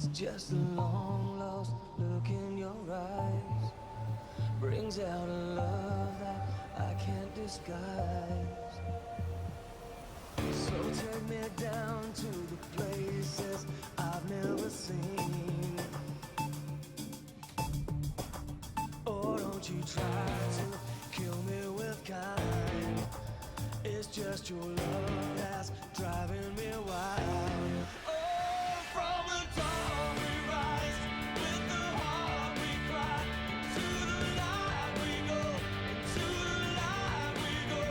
It's just a long lost look in your eyes, brings out a love that I can't disguise. So take me down to the places I've never seen. Or don't you try to kill me with kind. It's just your love that's driving me wild. Oh, from the dawn we rise, with the heart we cry, to the light we go, into the light we go.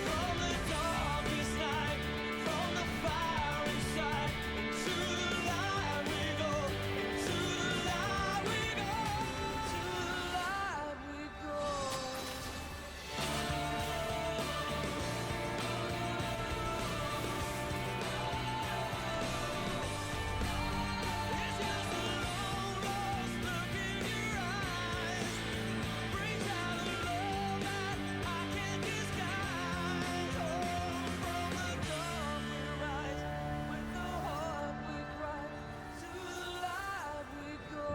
From the darkest night, from the fire inside, into the light we go, into the light we go, to the light we go. It's just a long lost look in your eyes, brings out a love that I can't disguise. Oh, from the dawn we rise, with the heart we cry, to the light we go.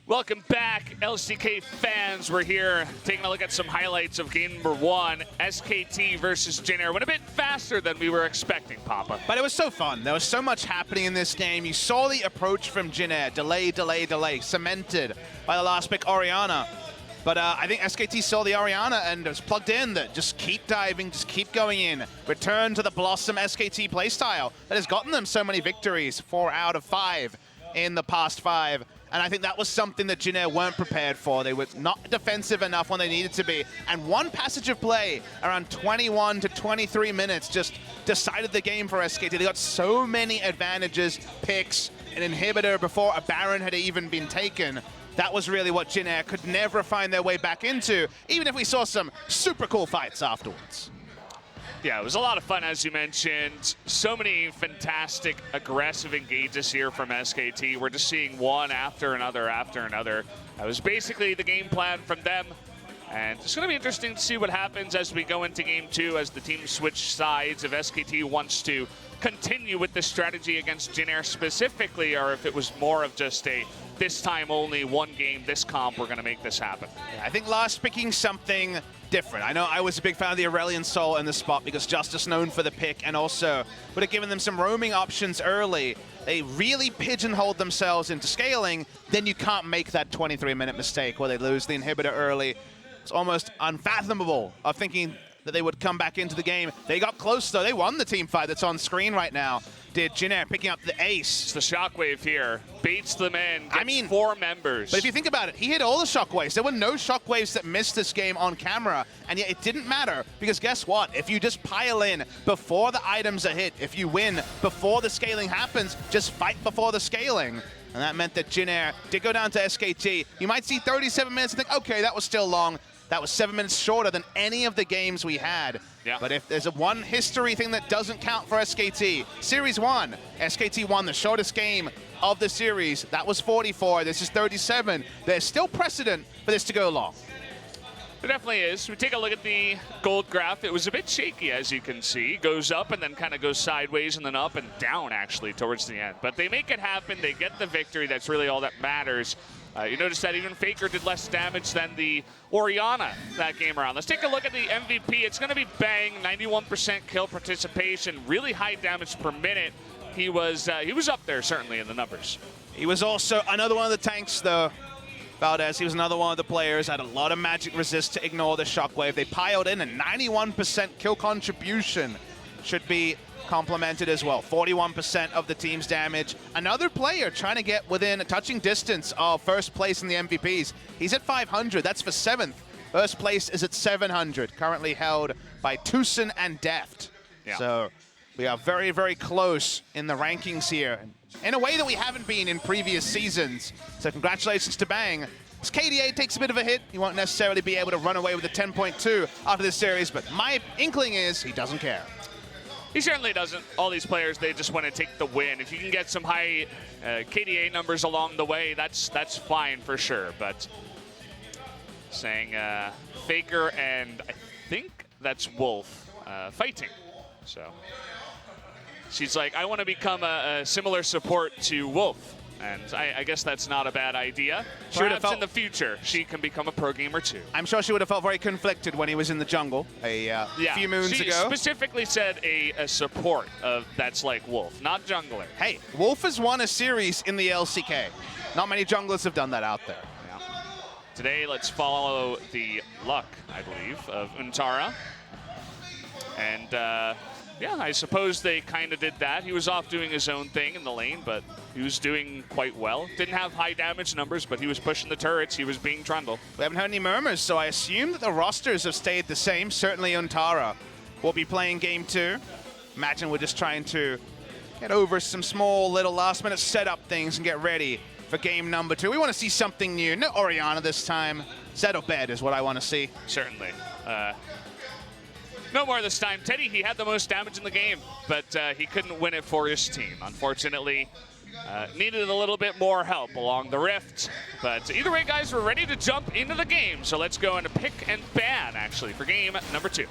Welcome back, LCK fans. We're here taking a look at some highlights of game number 1, SKT versus Jin Air. Went a bit faster than we were expecting, Papa. But it was so fun. There was so much happening in this game. You saw the approach from Jin Air. Delay, delay, delay. Cemented by the last pick, Orianna. But I think SKT saw the Orianna and was plugged in that just keep diving, just keep going in. Return to the Blossom SKT playstyle that has gotten them so many victories, 4 out of 5 in the past 5. And I think that was something that Jin Air weren't prepared for. They were not defensive enough when they needed to be. And one passage of play around 21 to 23 minutes just decided the game for SKT. They got so many advantages, picks, an inhibitor before a Baron had even been taken. That was really what Jin Air could never find their way back into, even if we saw some super cool fights afterwards. Yeah, it was a lot of fun, as you mentioned. So many fantastic, aggressive engages here from SKT. We're just seeing one after another after another. That was basically the game plan from them. And it's going to be interesting to see what happens as we go into game 2, as the teams switch sides, if SKT wants to continue with this strategy against Jin Air specifically, or if it was more of just a this time only, one game, this comp, we're going to make this happen. Yeah, I think last picking something different. I know I was a big fan of the Aurelion Soul in the spot because Justice known for the pick, and also would have given them some roaming options early. They really pigeonholed themselves into scaling, then you can't make that 23-minute mistake where they lose the inhibitor early. It's almost unfathomable of thinking that they would come back into the game. They got close though. They won the team fight that's on screen right now. Did Jin Air picking up the ace. It's the shockwave here. Baits them in. I mean, 4 members. But if you think about it, he hit all the shockwaves. There were no shockwaves that missed this game on camera, and yet it didn't matter, because guess what? If you just pile in before the items are hit, if you win before the scaling happens, just fight before the scaling. And that meant that Jin Air did go down to SKT. You might see 37 minutes and think, okay, that was still long. That was 7 minutes shorter than any of the games we had. Yeah. But if there's a one history thing that doesn't count for SKT, Series 1, SKT won the shortest game of the series. That was 44, this is 37. There's still precedent for this to go long. There definitely is. We take a look at the gold graph. It was a bit shaky, as you can see. Goes up and then kind of goes sideways and then up and down, actually, towards the end. But they make it happen. They get the victory. That's really all that matters. You notice that even FLICKR did less damage than the Orianna that game around. Let's take a look at the MVP. It's going to be Bang, 91% kill participation, really high damage per minute. He was up there, certainly, in the numbers. He was also another one of the tanks, though. Valdez, he was another one of the players, had a lot of magic resist to ignore the shockwave. They piled in a 91% kill contribution. Should be complimented as well. 41% of the team's damage. Another player trying to get within a touching distance of first place in the MVPs. He's at 500, that's for 7th. First place is at 700, currently held by Tucson and Deft. Yeah. So we are very, very close in the rankings here, in a way that we haven't been in previous seasons. So congratulations to Bang. As KDA takes a bit of a hit, he won't necessarily be able to run away with a 10.2 after this series, but my inkling is he doesn't care. He certainly doesn't. All these players, they just want to take the win. If you can get some high KDA numbers along the way, that's fine for sure. But saying FLICKR and I think that's Wolf fighting. So she's like, I want to become a similar support to Wolf. And I guess that's not a bad idea. Perhaps in the future, she can become a pro gamer too. I'm sure she would have felt very conflicted when he was in the jungle a few moons ago. She specifically said a support that's like Wolf, not jungler. Hey, Wolf has won a series in the LCK. Not many junglers have done that out there. Yeah. Today, let's follow the luck, I believe, of Untara. And yeah, I suppose they kind of did that. He was off doing his own thing in the lane, but he was doing quite well. Didn't have high damage numbers, but he was pushing the turrets. He was being trundled. We haven't heard any murmurs, so I assume that the rosters have stayed the same. Certainly Untara will be playing game 2. Imagine we're just trying to get over some small little last-minute setup things and get ready for game number 2. We want to see something new. No Orianna this time. Settle bed is what I want to see. Certainly. No more this time. Teddy, he had the most damage in the game, but he couldn't win it for his team. Unfortunately, needed a little bit more help along the rift. But either way, guys, we're ready to jump into the game. So let's go into pick and ban, actually, for game number 2.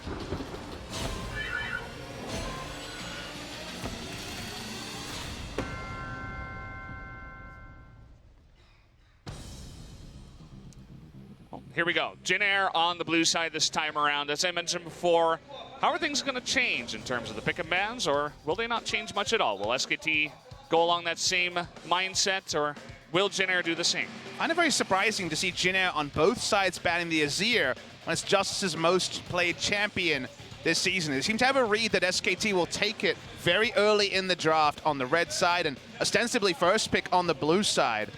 Here we go. Jin Air on the blue side this time around. As I mentioned before, how are things going to change in terms of the pick and bans, or will they not change much at all? Will SKT go along that same mindset, or will Jin Air do the same? I find it very surprising to see Jin Air on both sides banning the Azir when it's Justice's most played champion this season. They seem to have a read that SKT will take it very early in the draft on the red side and ostensibly first pick on the blue side.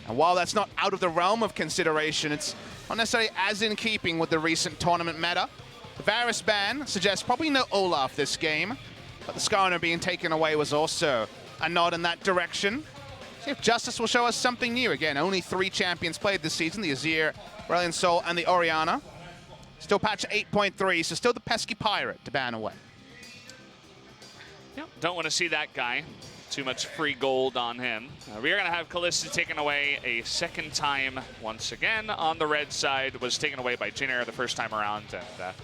And while that's not out of the realm of consideration, it's not necessarily as in keeping with the recent tournament meta. The Varus ban suggests probably no Olaf this game, but the Skarner being taken away was also a nod in that direction. See if Justice will show us something new. Again, only 3 champions played this season, the Azir, Brilliant Soul, and the Orianna. Still patch 8.3, so still the pesky Pirate to ban away. Yep, don't want to see that guy. Too much free gold on him. We are going to have Kalista taken away a second time once again on the red side. Was taken away by Jin Air the first time around. And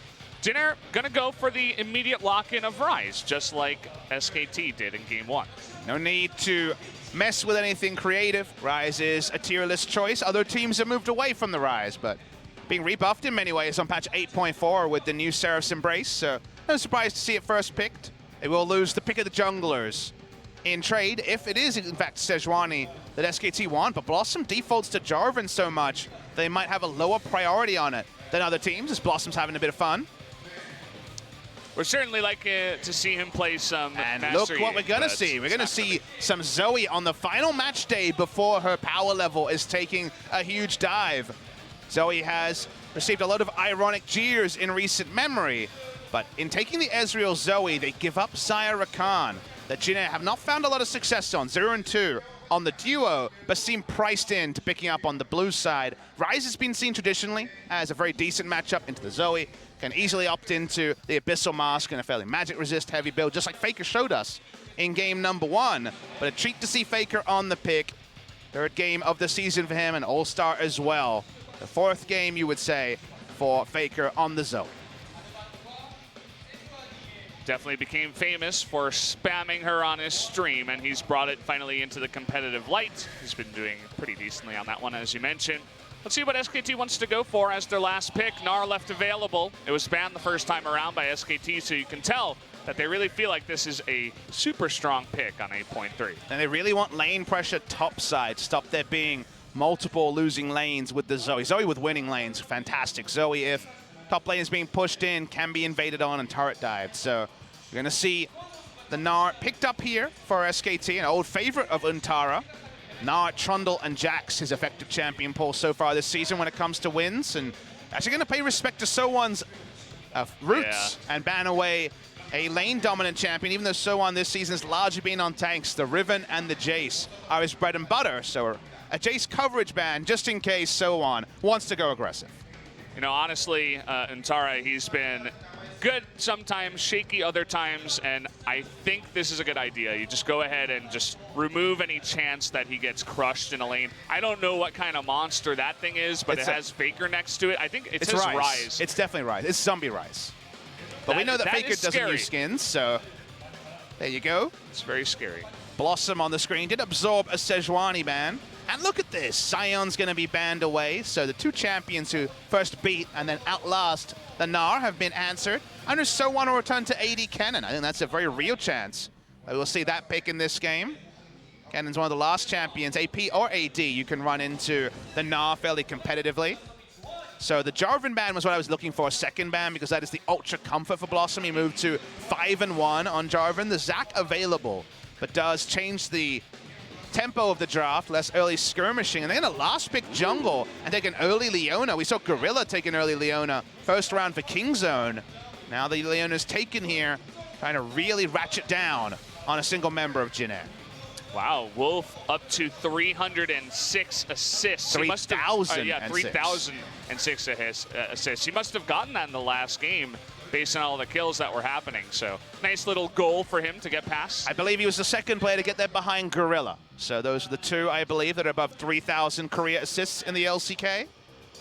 Jin Air going to go for the immediate lock-in of Ryze, just like SKT did in game 1. No need to mess with anything creative. Ryze is a tier list choice. Other teams have moved away from the Ryze, but being rebuffed in many ways on patch 8.4 with the new Seraph's Embrace. So no surprise to see it first picked. They will lose the pick of the junglers in trade, if it is in fact SoHwan that SKT want, but Blossom defaults to Jarvan so much they might have a lower priority on it than other teams, as Blossom's having a bit of fun. We're certainly like to see him play some And Master look what we're going to see. We're going to see some Zoe on the final match day before her power level is taking a huge dive. Zoe has received a lot of ironic jeers in recent memory, but in taking the Ezreal Zoe, they give up Xayah Rakan that Jin Air have not found a lot of success on. 0-2 on the duo, but seem priced in to picking up on the blue side. Ryze has been seen traditionally as a very decent matchup into the Zoe. Can easily opt into the Abyssal Mask and a fairly magic resist heavy build, just like FLICKR showed us in game number 1. But a treat to see FLICKR on the pick. 3rd game of the season for him, and All-Star as well. The 4th game, you would say, for FLICKR on the Zoe. Definitely became famous for spamming her on his stream, and he's brought it finally into the competitive light. He's been doing pretty decently on that one, as you mentioned. Let's see what SKT wants to go for as their last pick. Gnar left available. It was banned the first time around by SKT, so you can tell that they really feel like this is a super strong pick on 8.3. And they really want lane pressure topside. Stop there being multiple losing lanes with the Zoe. Zoe with winning lanes, fantastic. Zoe, if top lane is being pushed in, can be invaded on and turret dived. So you're going to see the Gnar picked up here for SKT, an old favorite of Untara. Gnar, Trundle, and Jax, his effective champion pool so far this season when it comes to wins. And actually going to pay respect to SoHwan's roots and ban away a lane-dominant champion, even though SoHwan this season has largely been on tanks. The Riven and the Jace are his bread and butter. So a Jace coverage ban just in case SoHwan wants to go aggressive. You know, honestly, Untara, he's been good sometimes, shaky other times, and I think this is a good idea. You just go ahead and just remove any chance that he gets crushed in a lane. I don't know what kind of monster that thing is, but it has FLICKR next to it. I think it says Ryze. It's definitely Ryze. It's zombie Ryze. But we know that FLICKR doesn't scary. use skins, so there you go. It's very scary. Blossom on the screen did absorb a SoHwan ban. And look at this, Sion's going to be banned away. So the two champions who first beat and then outlast the Gnar have been answered. I know SoHwan will return to AD Kennen. I think that's a very real chance. We'll see that pick in this game. Kennen's one of the last champions, AP or AD, you can run into the Gnar fairly competitively. So the Jarvan ban was what I was looking for, a second ban, because that is the ultra comfort for Blossom. He moved to 5-1 on Jarvan. The ZAC available, but does change the tempo of the draft, less early skirmishing, and they're going to last pick jungle and take an early Leona. We saw Gorilla take an early Leona, first round for Kingzone. Now the Leona's taken here, trying to really ratchet down on a single member of Jin Air. Wow, Wolf up to 306 assists. 3,000. Yeah, 3,006 assists. He must have gotten that in the last game based on all the kills that were happening. So nice little goal for him to get past. I believe he was the second player to get there behind Gorilla. So those are the two, I believe, that are above 3,000 career assists in the LCK.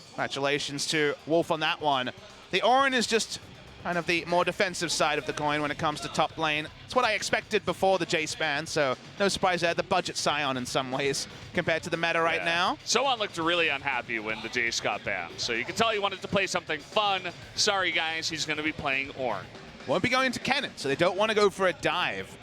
Congratulations to Wolf on that one. The Ornn is just kind of the more defensive side of the coin when it comes to top lane. It's what I expected before the Jace ban, so no surprise there. The budget Sion in some ways compared to the meta right now. SoHwan looked really unhappy when the Jace got banned, so you can tell he wanted to play something fun. Sorry guys, he's going to be playing Ornn. Won't be going to Kennen, so they don't want to go for a dive.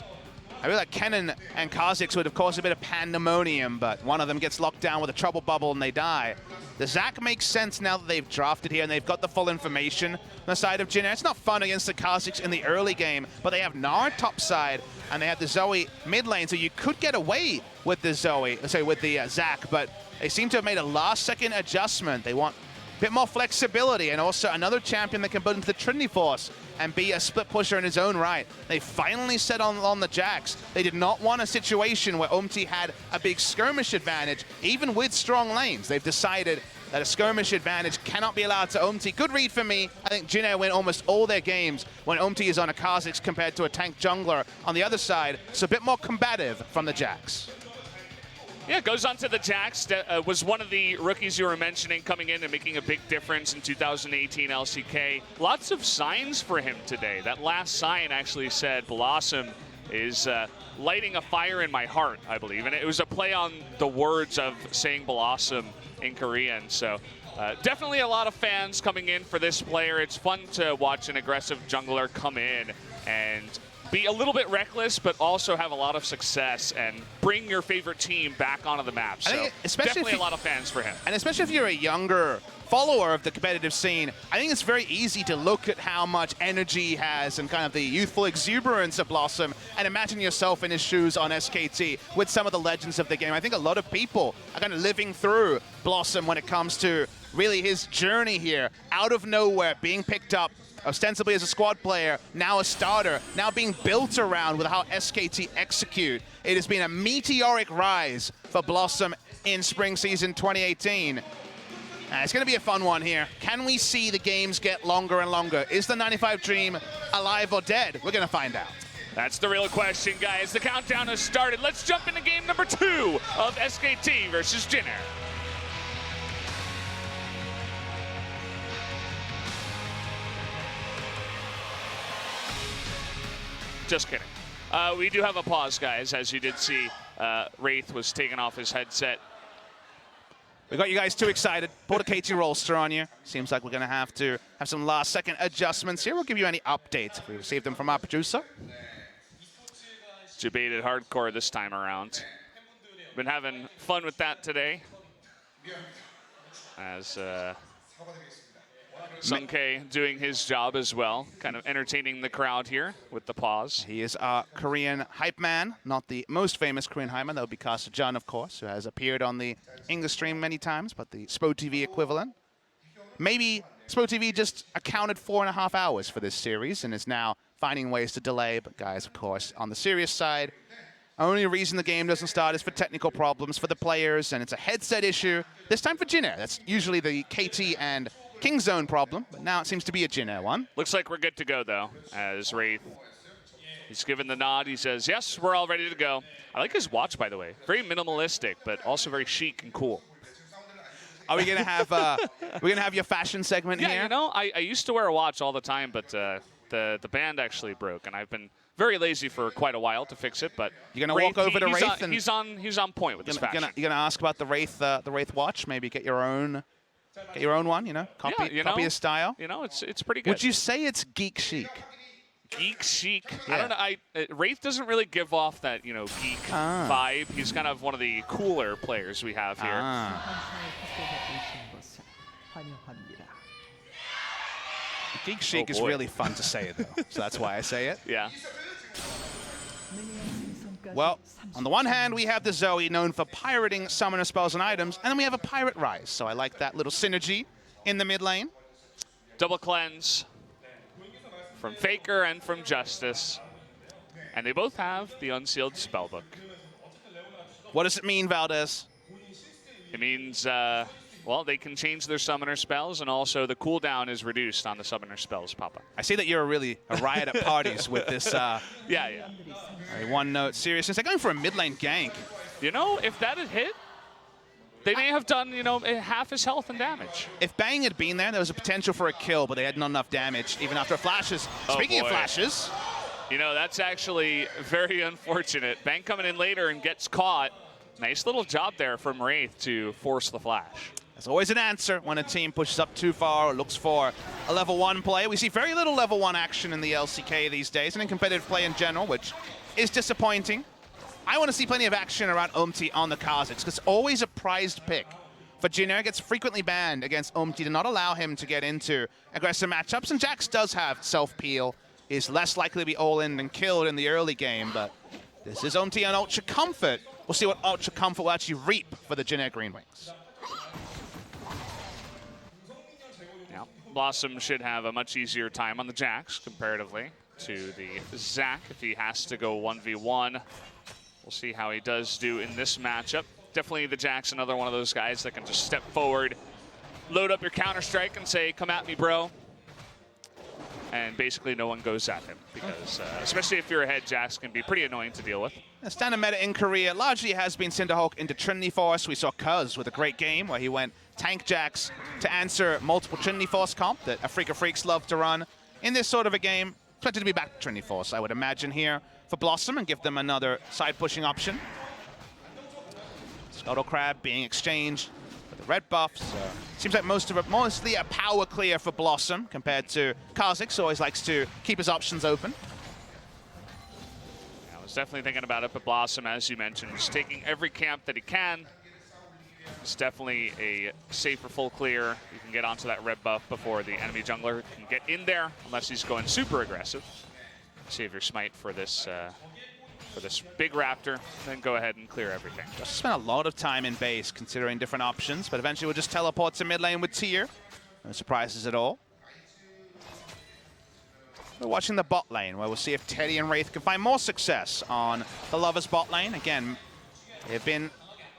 I feel like Kennen and Kha'Zix would have caused a bit of pandemonium, but one of them gets locked down with a trouble bubble and they die. The ZAC makes sense now that they've drafted here and they've got the full information on the side of Jin Air. It's not fun against the Kha'Zix in the early game, but they have Gnar top side and they have the Zoe mid lane, so you could get away with the ZAC, but they seem to have made a last-second adjustment. They want a bit more flexibility and also another champion that can put into the Trinity Force and be a split pusher in his own right. They finally set on the Jags. They did not want a situation where UmTi had a big skirmish advantage, even with strong lanes. They've decided that a skirmish advantage cannot be allowed to UmTi. Good read for me. I think Jin Air win almost all their games when UmTi is on a Kha'Zix compared to a tank jungler on the other side. So a bit more combative from the Jags. Yeah, goes on to the Jax. Was one of the rookies you were mentioning coming in and making a big difference in 2018 LCK. Lots of signs for him today. That last sign actually said, Blossom is lighting a fire in my heart, I believe. And it was a play on the words of saying Blossom in Korean. So definitely a lot of fans coming in for this player. It's fun to watch an aggressive jungler come in and be a little bit reckless, but also have a lot of success and bring your favorite team back onto the map. So definitely a lot of fans for him. And especially if you're a younger follower of the competitive scene, I think it's very easy to look at how much energy he has and kind of the youthful exuberance of Blossom and imagine yourself in his shoes on SKT with some of the legends of the game. I think a lot of people are kind of living through Blossom when it comes to really his journey here, out of nowhere, being picked up ostensibly as a squad player, now a starter, now being built around with how SKT execute. It has been a meteoric rise for Blossom in spring season 2018. It's going to be a fun one here. Can we see the games get longer and longer? Is the 95 Dream alive or dead? We're going to find out. That's the real question, guys. The countdown has started. Let's jump into game number 2 of SKT versus Jin Air. Just kidding. We do have a pause, guys. As you did see, Wraith was taking off his headset. We got you guys too excited. Put a KT roster on you. Seems like we're going to have some last-second adjustments here. We'll give you any updates if we receive them from our producer. Debated hardcore this time around. Been having fun with that today. As Sungke doing his job as well, kind of entertaining the crowd here with the pause. He is our Korean hype man, not the most famous Korean hype man. That would be Kasa Jun, of course, who has appeared on the English stream many times, but the SPO TV equivalent. Maybe SPO TV just accounted 4.5 hours for this series and is now finding ways to delay. But guys, of course, on the serious side, only reason the game doesn't start is for technical problems for the players, and it's a headset issue. This time for Jin Air. That's usually the KT and Kingzone problem, but now it seems to be a Jin Air one. Looks like we're good to go, though, as Wraith, he's given the nod. He says, yes, we're all ready to go. I like his watch, by the way. Very minimalistic, but also very chic and cool. Are we gonna have we're gonna have your fashion segment here? Yeah, you know, I used to wear a watch all the time, but the band actually broke, and I've been very lazy for quite a while to fix it. But you're gonna walk over to Wraith, and he's on point with this faction. You're gonna ask about the Wraith watch, maybe get your own one, you know, copy his style. You know, it's pretty good. Would you say it's geek chic? Geek chic. Yeah. I don't know. Wraith doesn't really give off that geek vibe. He's kind of one of the cooler players we have here. Geek chic is really fun to say, though, so that's why I say it. Yeah. Well, on the one hand, we have the Zoe, known for pirating summoner spells and items, and then we have a pirate Ryze, so I like that little synergy in the mid lane. Double cleanse from FLICKR and from Justice, and they both have the unsealed spellbook. What does it mean, Valdez? It means, well, they can change their summoner spells, and also the cooldown is reduced on the summoner spells, Papa. I see that you're really a riot at parties with this yeah. one-note seriousness. They're going for a mid-lane gank. You know, if that had hit, they may have done, half his health and damage. If Bang had been there was a potential for a kill, but they had not enough damage, even after flashes. Speaking of flashes. That's actually very unfortunate. Bang coming in later and gets caught. Nice little job there from Wraith to force the flash. There's always an answer when a team pushes up too far or looks for a level 1 play. We see very little level 1 action in the LCK these days, and in competitive play in general, which is disappointing. I want to see plenty of action around UmTi on the Kha'Zix, because it's always a prized pick. For Jin Air gets frequently banned against UmTi to not allow him to get into aggressive matchups, and Jax does have self-peel, is less likely to be all-in than killed in the early game, but this is UmTi on Ultra Comfort. We'll see what Ultra Comfort will actually reap for the Jin Air GreenWings. Blossom should have a much easier time on the Jax comparatively to the Zac if he has to go 1v1. We'll see how he does do in this matchup. Definitely the Jax, another one of those guys that can just step forward, load up your Counter-Strike and say, come at me, bro. And basically no one goes at him because, especially if you're ahead, Jax can be pretty annoying to deal with. The standard meta in Korea largely has been Cinderhawk into Trinity Force. We saw Cuz with a great game where he went tank Jax to answer multiple Trinity Force comp that FLICKR freaks love to run. In this sort of a game, expected to be back to Trinity Force, I would imagine, here for Blossom and give them another side-pushing option. Scuttle Crab being exchanged for the red buffs. Seems like mostly a power clear for Blossom compared to Kha'Zix, who always likes to keep his options open. I was definitely thinking about it, but Blossom, as you mentioned, is taking every camp that he can. It's definitely a safer full clear. You can get onto that red buff before the enemy jungler can get in there, unless he's going super aggressive. Save your smite for this big raptor, then go ahead and clear everything. Just spent a lot of time in base considering different options, but eventually we'll just teleport to mid lane with Tyr. No surprises at all. We're watching the bot lane, where we'll see if Teddy and Wraith can find more success on the Lovers bot lane. Again, they've been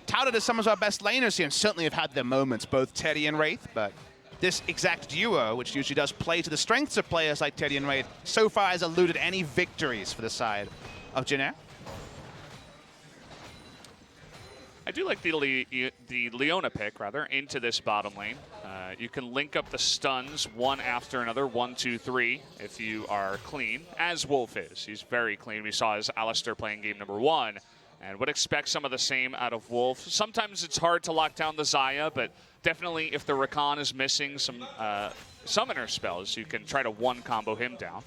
touted as some of our best laners here, and certainly have had their moments, both Teddy and Wraith, but this exact duo, which usually does play to the strengths of players like Teddy and Wraith, so far has eluded any victories for the side of Jin Air. I do like the Leona pick, rather, into this bottom lane. You can link up the stuns one after another, 1, 2, 3, if you are clean, as Wolf is. He's very clean. We saw his Alistar playing game number 1, and would expect some of the same out of Wolf. Sometimes it's hard to lock down the Xayah, but definitely if the Rakan is missing some summoner spells, you can try to one-combo him down.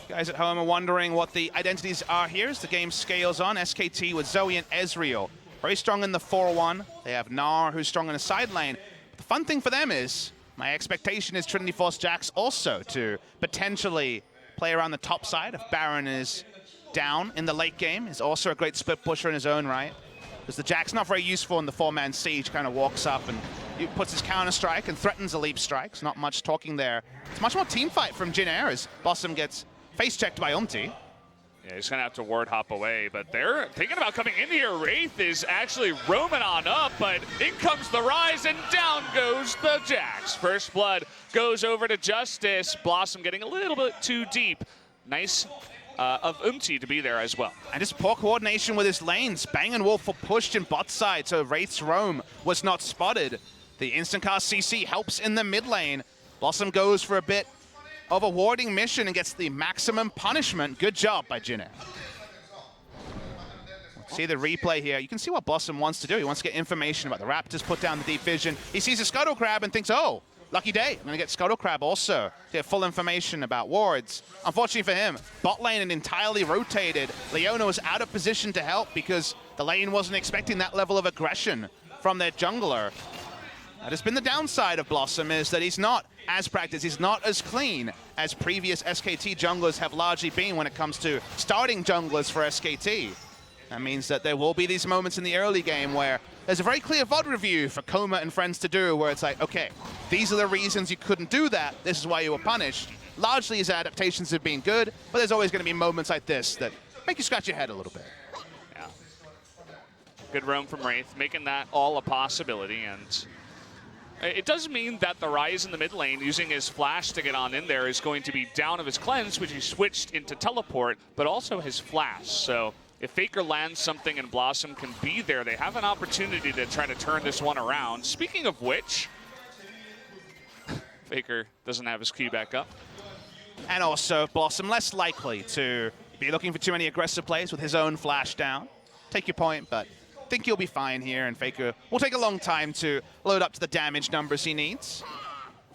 Guys at home are wondering what the identities are here as the game scales on. SKT with Zoe and Ezreal. Very strong in the 4-1. They have Gnar, who's strong in the side lane. The fun thing for them is, my expectation is Trinity Force Jax also to potentially play around the top side if Baron is down in the late game. Is also a great split pusher in his own right. Because the Jax not very useful in the 4-man siege, kind of walks up and puts his Counter-Strike and threatens a leap strike. It's not much talking there. It's much more team fight from Jin Air as Blossom gets face-checked by UmTi. Yeah, he's going to have to ward hop away, but they're thinking about coming in here. Wraith is actually roaming on up, but in comes the Ryze, and down goes the Jax. First blood goes over to Justice. Blossom getting a little bit too deep. Nice of UmTi to be there as well. And just poor coordination with his lanes. Bang and Wolf were pushed in bot side, so Wraith's roam was not spotted. The instant cast CC helps in the mid lane. Blossom goes for a bit of a warding mission and gets the maximum punishment. Good job by Jin Air. See the replay here. You can see what Blossom wants to do. He wants to get information about the Raptors, put down the deep vision. He sees a Scuttle Crab and thinks, oh, lucky day. I'm going to get Scuttle Crab also to get full information about wards. Unfortunately for him, bot lane had entirely rotated. Leona was out of position to help because the lane wasn't expecting that level of aggression from their jungler. That has been the downside of Blossom, is that he's not as practiced, he's not as clean as previous SKT junglers have largely been when it comes to starting junglers for SKT. That means that there will be these moments in the early game where there's a very clear VOD review for Coma and friends to do, where it's like, okay, these are the reasons you couldn't do that, this is why you were punished. Largely his adaptations have been good, but there's always going to be moments like this that make you scratch your head a little bit. Yeah. Good roam from Wraith, making that all a possibility, and it does mean that the Ryze in the mid lane, using his flash to get on in there, is going to be down of his cleanse, which he switched into teleport, but also his flash. So if FLICKR lands something and Blossom can be there, they have an opportunity to try to turn this one around. Speaking of which, FLICKR doesn't have his Q back up. And also, Blossom less likely to be looking for too many aggressive plays with his own flash down. Take your point, but I think he'll be fine here, and FLICKR will take a long time to load up to the damage numbers he needs.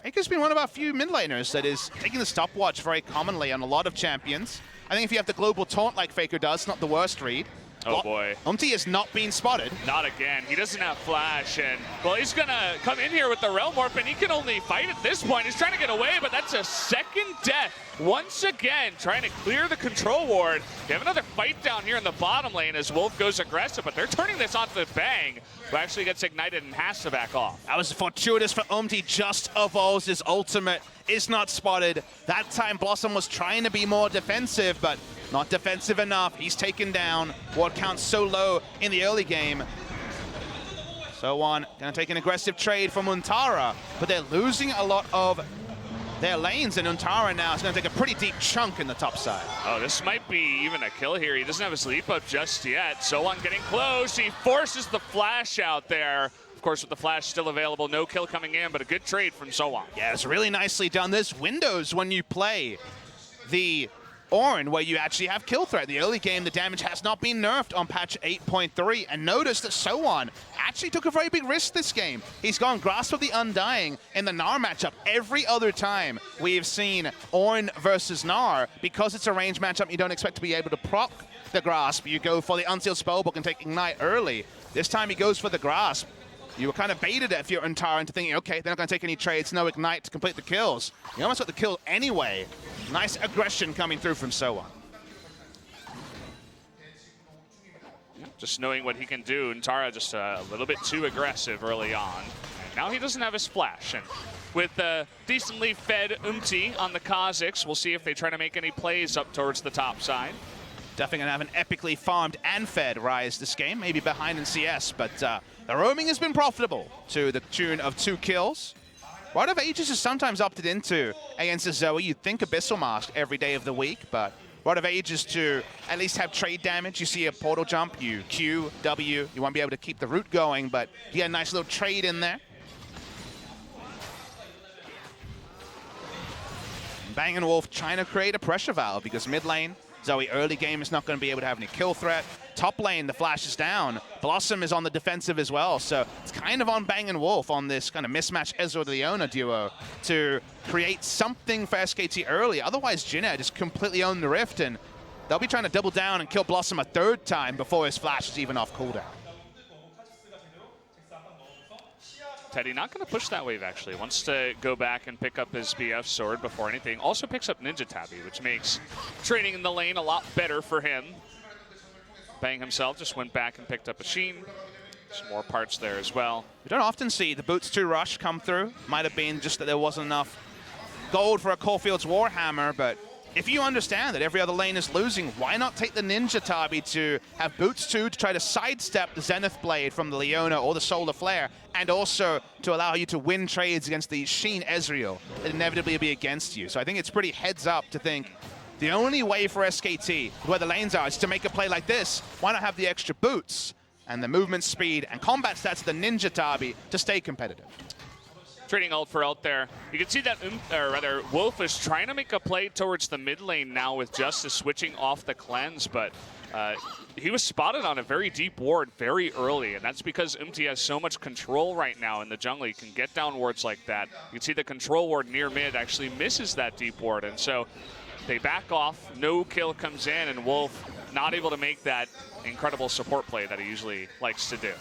FLICKR's been one of our few mid laners that is taking the stopwatch very commonly on a lot of champions. I think if you have the global taunt like FLICKR does, it's not the worst read. Oh boy. UmTi is not being spotted. Not again. He doesn't have flash, and well, he's gonna come in here with the Realm Warp, and he can only fight at this point. He's trying to get away, but that's a second death. Once again, trying to clear the control ward. They have another fight down here in the bottom lane as Wolf goes aggressive, but they're turning this onto the Bang, who actually gets ignited and has to back off. That was fortuitous for UmTi, just evolves his ultimate, is not spotted. That time Blossom was trying to be more defensive, but not defensive enough. He's taken down. Ward count so low in the early game. SoHwan gonna take an aggressive trade from Untara, but they're losing a lot of their lanes, and Untara now is gonna take a pretty deep chunk in the top side. Oh, this might be even a kill here. He doesn't have his leap up just yet. SoHwan getting close. He forces the flash out there. Of course, with the flash still available, no kill coming in, but a good trade from SoHwan. Yeah, it's really nicely done. There's windows when you play the Ornn where you actually have kill threat. The early game, the damage has not been nerfed on patch 8.3, and notice that SoHwan actually took a very big risk this game. He's gone Grasp of the Undying in the Gnar matchup. Every other time we have seen Ornn versus Gnar, because it's a range matchup, you don't expect to be able to proc the Grasp. You go for the Unsealed Spellbook and take Ignite early. This time he goes for the Grasp. You were kind of baited if you're Untara into thinking, okay, they're not going to take any trades, no Ignite to complete the kills. You almost got the kill anyway. Nice aggression coming through from SoHwan. Just knowing what he can do, Untara just a little bit too aggressive early on. And now he doesn't have his flash. And with decently fed UmTi on the Kha'Zix, we'll see if they try to make any plays up towards the top side. Definitely going to have an epically farmed and fed Ryze this game, maybe behind in CS, but the roaming has been profitable to the tune of 2 kills. Rite of Ages is sometimes opted into against a Zoe. You'd think Abyssal Mask every day of the week, but Rite of Ages to at least have trade damage. You see a portal jump, you Q, W, you won't be able to keep the root going, but you get a nice little trade in there. Bang & Wolf trying to create a pressure valve because mid lane, Zoe early game is not going to be able to have any kill threat. Top lane, the flash is down. Blossom is on the defensive as well, so it's kind of on Bang & Wolf on this kind of mismatch Ezreal-Leona duo to create something for SKT early. Otherwise, Jin Air just completely owned the Rift, and they'll be trying to double down and kill Blossom a 3rd time before his flash is even off cooldown. Teddy not going to push that wave, actually. Wants to go back and pick up his BF sword before anything. Also picks up Ninja Tabi, which makes trading in the lane a lot better for him. Bang himself just went back and picked up a Sheen. Some more parts there as well. We don't often see the Boots 2 rush come through. Might have been just that there wasn't enough gold for a Caulfield's Warhammer, but if you understand that every other lane is losing, why not take the Ninja Tabi to have Boots 2 to try to sidestep the Zenith Blade from the Leona or the Solar Flare, and also to allow you to win trades against the Sheen Ezreal that inevitably will be against you. So I think it's pretty heads up to think the only way for SKT, where the lanes are, is to make a play like this. Why not have the extra boots and the movement speed and combat stats of the Ninja Tabi to stay competitive? Trading ult for ult there. You can see that, or rather, Wolf is trying to make a play towards the mid lane now with Justice switching off the cleanse, but he was spotted on a very deep ward very early, and that's because UmTi has so much control right now in the jungle. He can get down wards like that. You can see the control ward near mid actually misses that deep ward, and so they back off, no kill comes in, and Wolf not able to make that incredible support play that he usually likes to do.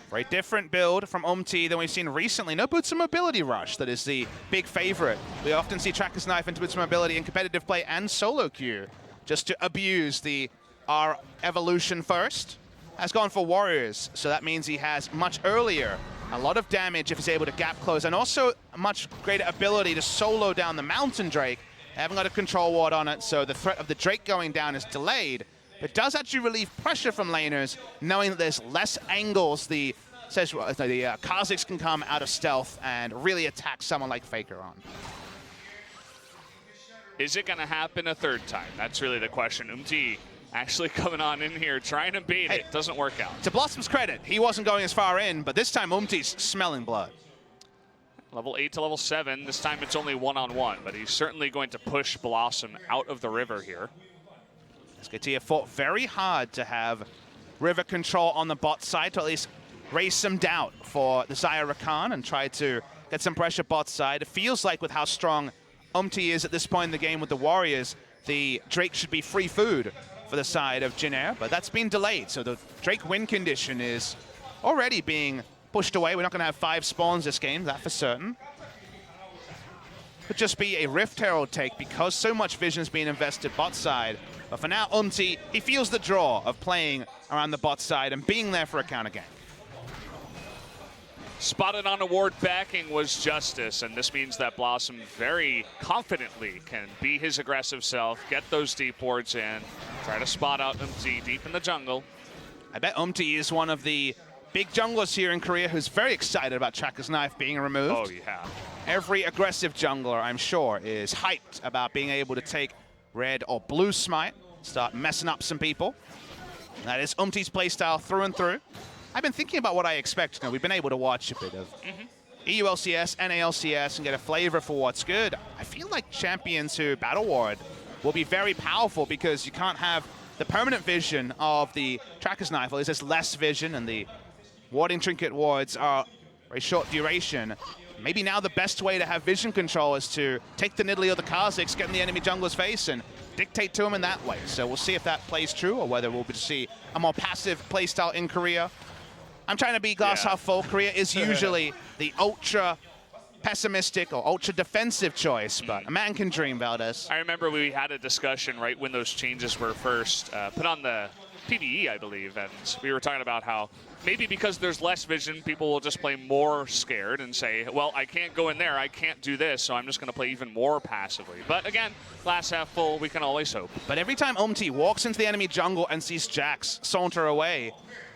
Very different build from UmTi than we've seen recently. No boots and mobility rush, that is the big favorite. We often see Tracker's Knife into boots and mobility in competitive play and solo queue, just to abuse the R evolution first. Has gone for Warriors, so that means he has much earlier a lot of damage if he's able to gap close, and also a much greater ability to solo down the Mountain Drake. They haven't got a control ward on it, so the threat of the Drake going down is delayed. It does actually relieve pressure from laners, knowing that there's less angles the Kha'Zix can come out of stealth and really attack someone like FLICKR on. Is it going to happen a third time? That's really the question. UmTi actually coming on in here, trying to bait it. Doesn't work out. To Blossom's credit, he wasn't going as far in, but this time UmTi's smelling blood. Level 8 to level 7. This time it's only one-on-one, but he's certainly going to push Blossom out of the river here. SKT have fought very hard to have river control on the bot side to at least raise some doubt for the Xayah Rakan and try to get some pressure bot side. It feels like with how strong UmTi is at this point in the game with the Warriors, the Drake should be free food for the side of Jin Air, but that's been delayed. So the Drake win condition is already being pushed away. We're not going to have 5 spawns this game, that for certain. Could just be a Rift Herald take because so much vision's being invested bot side. But for now, UmTi, he feels the draw of playing around the bot side and being there for a counter gank. Spotted on a ward backing was Justice, and this means that Blossom very confidently can be his aggressive self, get those deep wards in, try to spot out UmTi deep in the jungle. I bet UmTi is one of the big junglers here in Korea who's very excited about Tracker's Knife being removed. Oh, yeah. Every aggressive jungler, I'm sure, is hyped about being able to take red or blue smite, start messing up some people. That is UmTi's playstyle through and through. I've been thinking about what I expect. We've been able to watch a bit of EU LCS, NALCS, and get a flavor for what's good. I feel like champions who battle ward will be very powerful because you can't have the permanent vision of the Tracker's Knife. There's just less vision, and the warding trinket wards are very short duration. Maybe now the best way to have vision control is to take the Nidalee or the Kha'Zix, get in the enemy jungler's face, and dictate to him in that way. So we'll see if that plays true or whether we'll see a more passive playstyle in Korea. I'm trying to be glass half full. Korea is usually the ultra pessimistic or ultra defensive choice, but a man can dream, Valdez. I remember we had a discussion right when those changes were first put on the PvE, I believe, and we were talking about how maybe because there's less vision, people will just play more scared and say, well, I can't go in there, I can't do this, so I'm just going to play even more passively. But again, glass half full, we can always hope. But every time UmTi walks into the enemy jungle and sees Jax saunter away,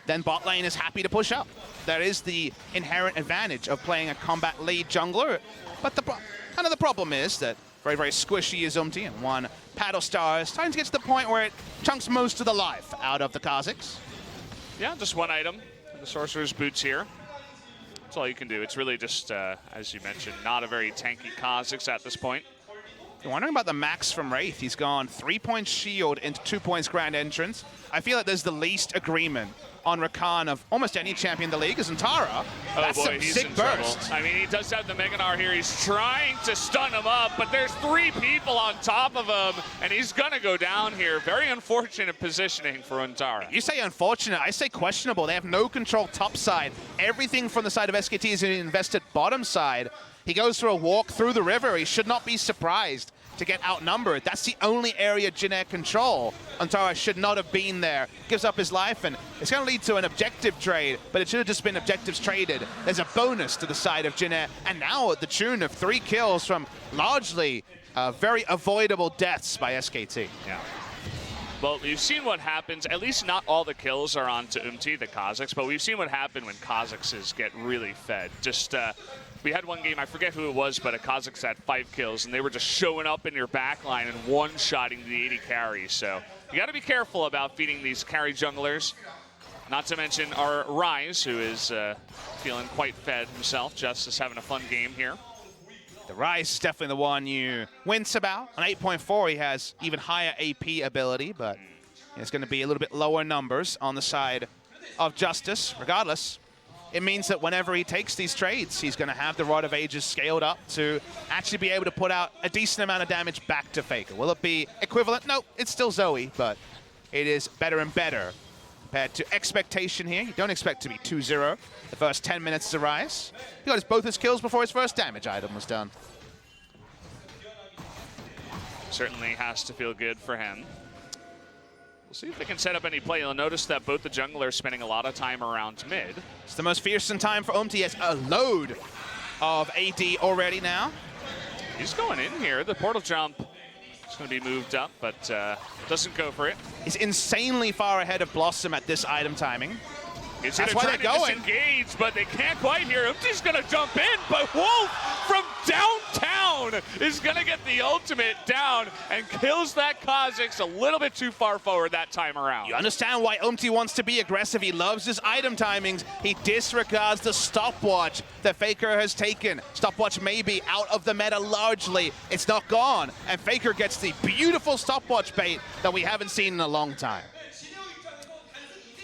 then bot lane is happy to push up. That is the inherent advantage of playing a combat lead jungler. But kind of the problem is that very, very squishy is UmTi, and one paddle star is starting to get to the point where it chunks most of the life out of the Kha'Zix. Yeah, just one item. The Sorcerer's Boots here. That's all you can do. It's really just, as you mentioned, not a very tanky Kha'Zix at this point. You're wondering about the max from Wraith. He's gone 3 points shield into 2 points grand entrance. I feel like there's the least agreement on Rakan of almost any champion in the league is Untara. That's boy, some he's sick in burst. trouble. I mean, he does have the Mega Gnar here. He's trying to stun him up, but there's 3 people on top of him, and he's going to go down here. Very unfortunate positioning for Untara. You say unfortunate, I say questionable. They have no control top side. Everything from the side of SKT is invested bottom side. He goes for a walk through the river. He should not be surprised to get outnumbered. That's the only area Jin Air control. Untara should not have been there. Gives up his life, and it's going to lead to an objective trade, but it should have just been objectives traded. There's a bonus to the side of Jin Air, and now at the tune of 3 kills from largely very avoidable deaths by SKT. Yeah. Well, we've seen what happens. At least not all the kills are onto UmTi, the Kha'Zix, but we've seen what happened when Kha'Zixes get really fed. Just, we had one game, I forget who it was, but a Kha'Zix had 5 kills, and they were just showing up in your backline and one-shotting the 80 carries. So you got to be careful about feeding these carry junglers. Not to mention our Ryze, who is feeling quite fed himself. Justice having a fun game here. The Ryze is definitely the one you wince about. On 8.4, he has even higher AP ability, but it's going to be a little bit lower numbers on the side of Justice. Regardless, it means that whenever he takes these trades, he's going to have the Rod of Ages scaled up to actually be able to put out a decent amount of damage back to FLICKR. Will it be equivalent? No, it's still Zoe, but it is better and better compared to expectation here. You don't expect to be 2-0 the first 10 minutes to Ryze. He got both his kills before his first damage item was done. Certainly has to feel good for him. We'll see if they can set up any play. You'll notice that both the junglers are spending a lot of time around mid. It's the most fearsome time for UmTi. He has a load of AD already now. He's going in here. The portal jump is going to be moved up, but doesn't go for it. He's insanely far ahead of Blossom at this item timing. That's why they're going. Disengage, but they can't quite here. UmTi's going to jump in, but Wolf from downtown is going to get the ultimate down and kills that Kha'Zix a little bit too far forward that time around. You understand why UmTi wants to be aggressive. He loves his item timings. He disregards the stopwatch that FLICKR has taken. Stopwatch may be out of the meta largely. It's not gone, and FLICKR gets the beautiful stopwatch bait that we haven't seen in a long time.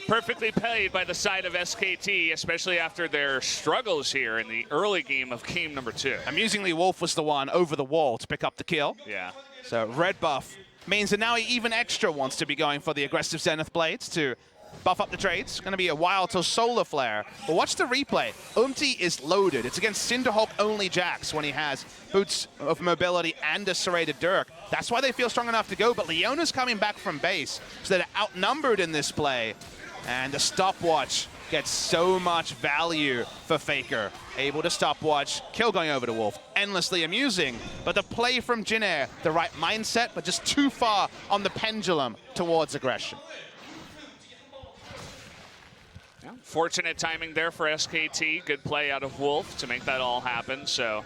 Perfectly played by the side of SKT, especially after their struggles here in the early game of game number 2. Amusingly, Wolf was the one over the wall to pick up the kill. Yeah. So red buff means that now he even extra wants to be going for the aggressive Zenith Blades to buff up the trades. It's going to be a while till Solar Flare. But watch the replay. UmTi is loaded. It's against Cinderhulk only Jax when he has Boots of Mobility and a Serrated Dirk. That's why they feel strong enough to go. But Leona's coming back from base, so they're outnumbered in this play. And the stopwatch gets so much value for FLICKR. Able to stopwatch, kill going over to Wolf. Endlessly amusing, but the play from Jin Air, the right mindset, but just too far on the pendulum towards aggression. Yeah, fortunate timing there for SKT. Good play out of Wolf to make that all happen. So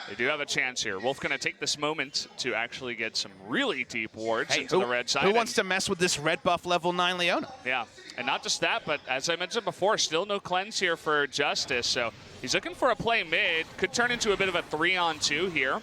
they do have a chance here. Wolf going to take this moment to actually get some really deep wards into the red side. Who wants to mess with this red buff level 9 Leona? Yeah, and not just that, but as I mentioned before, still no cleanse here for Justice. So he's looking for a play mid. Could turn into a bit of a 3-on-2 here.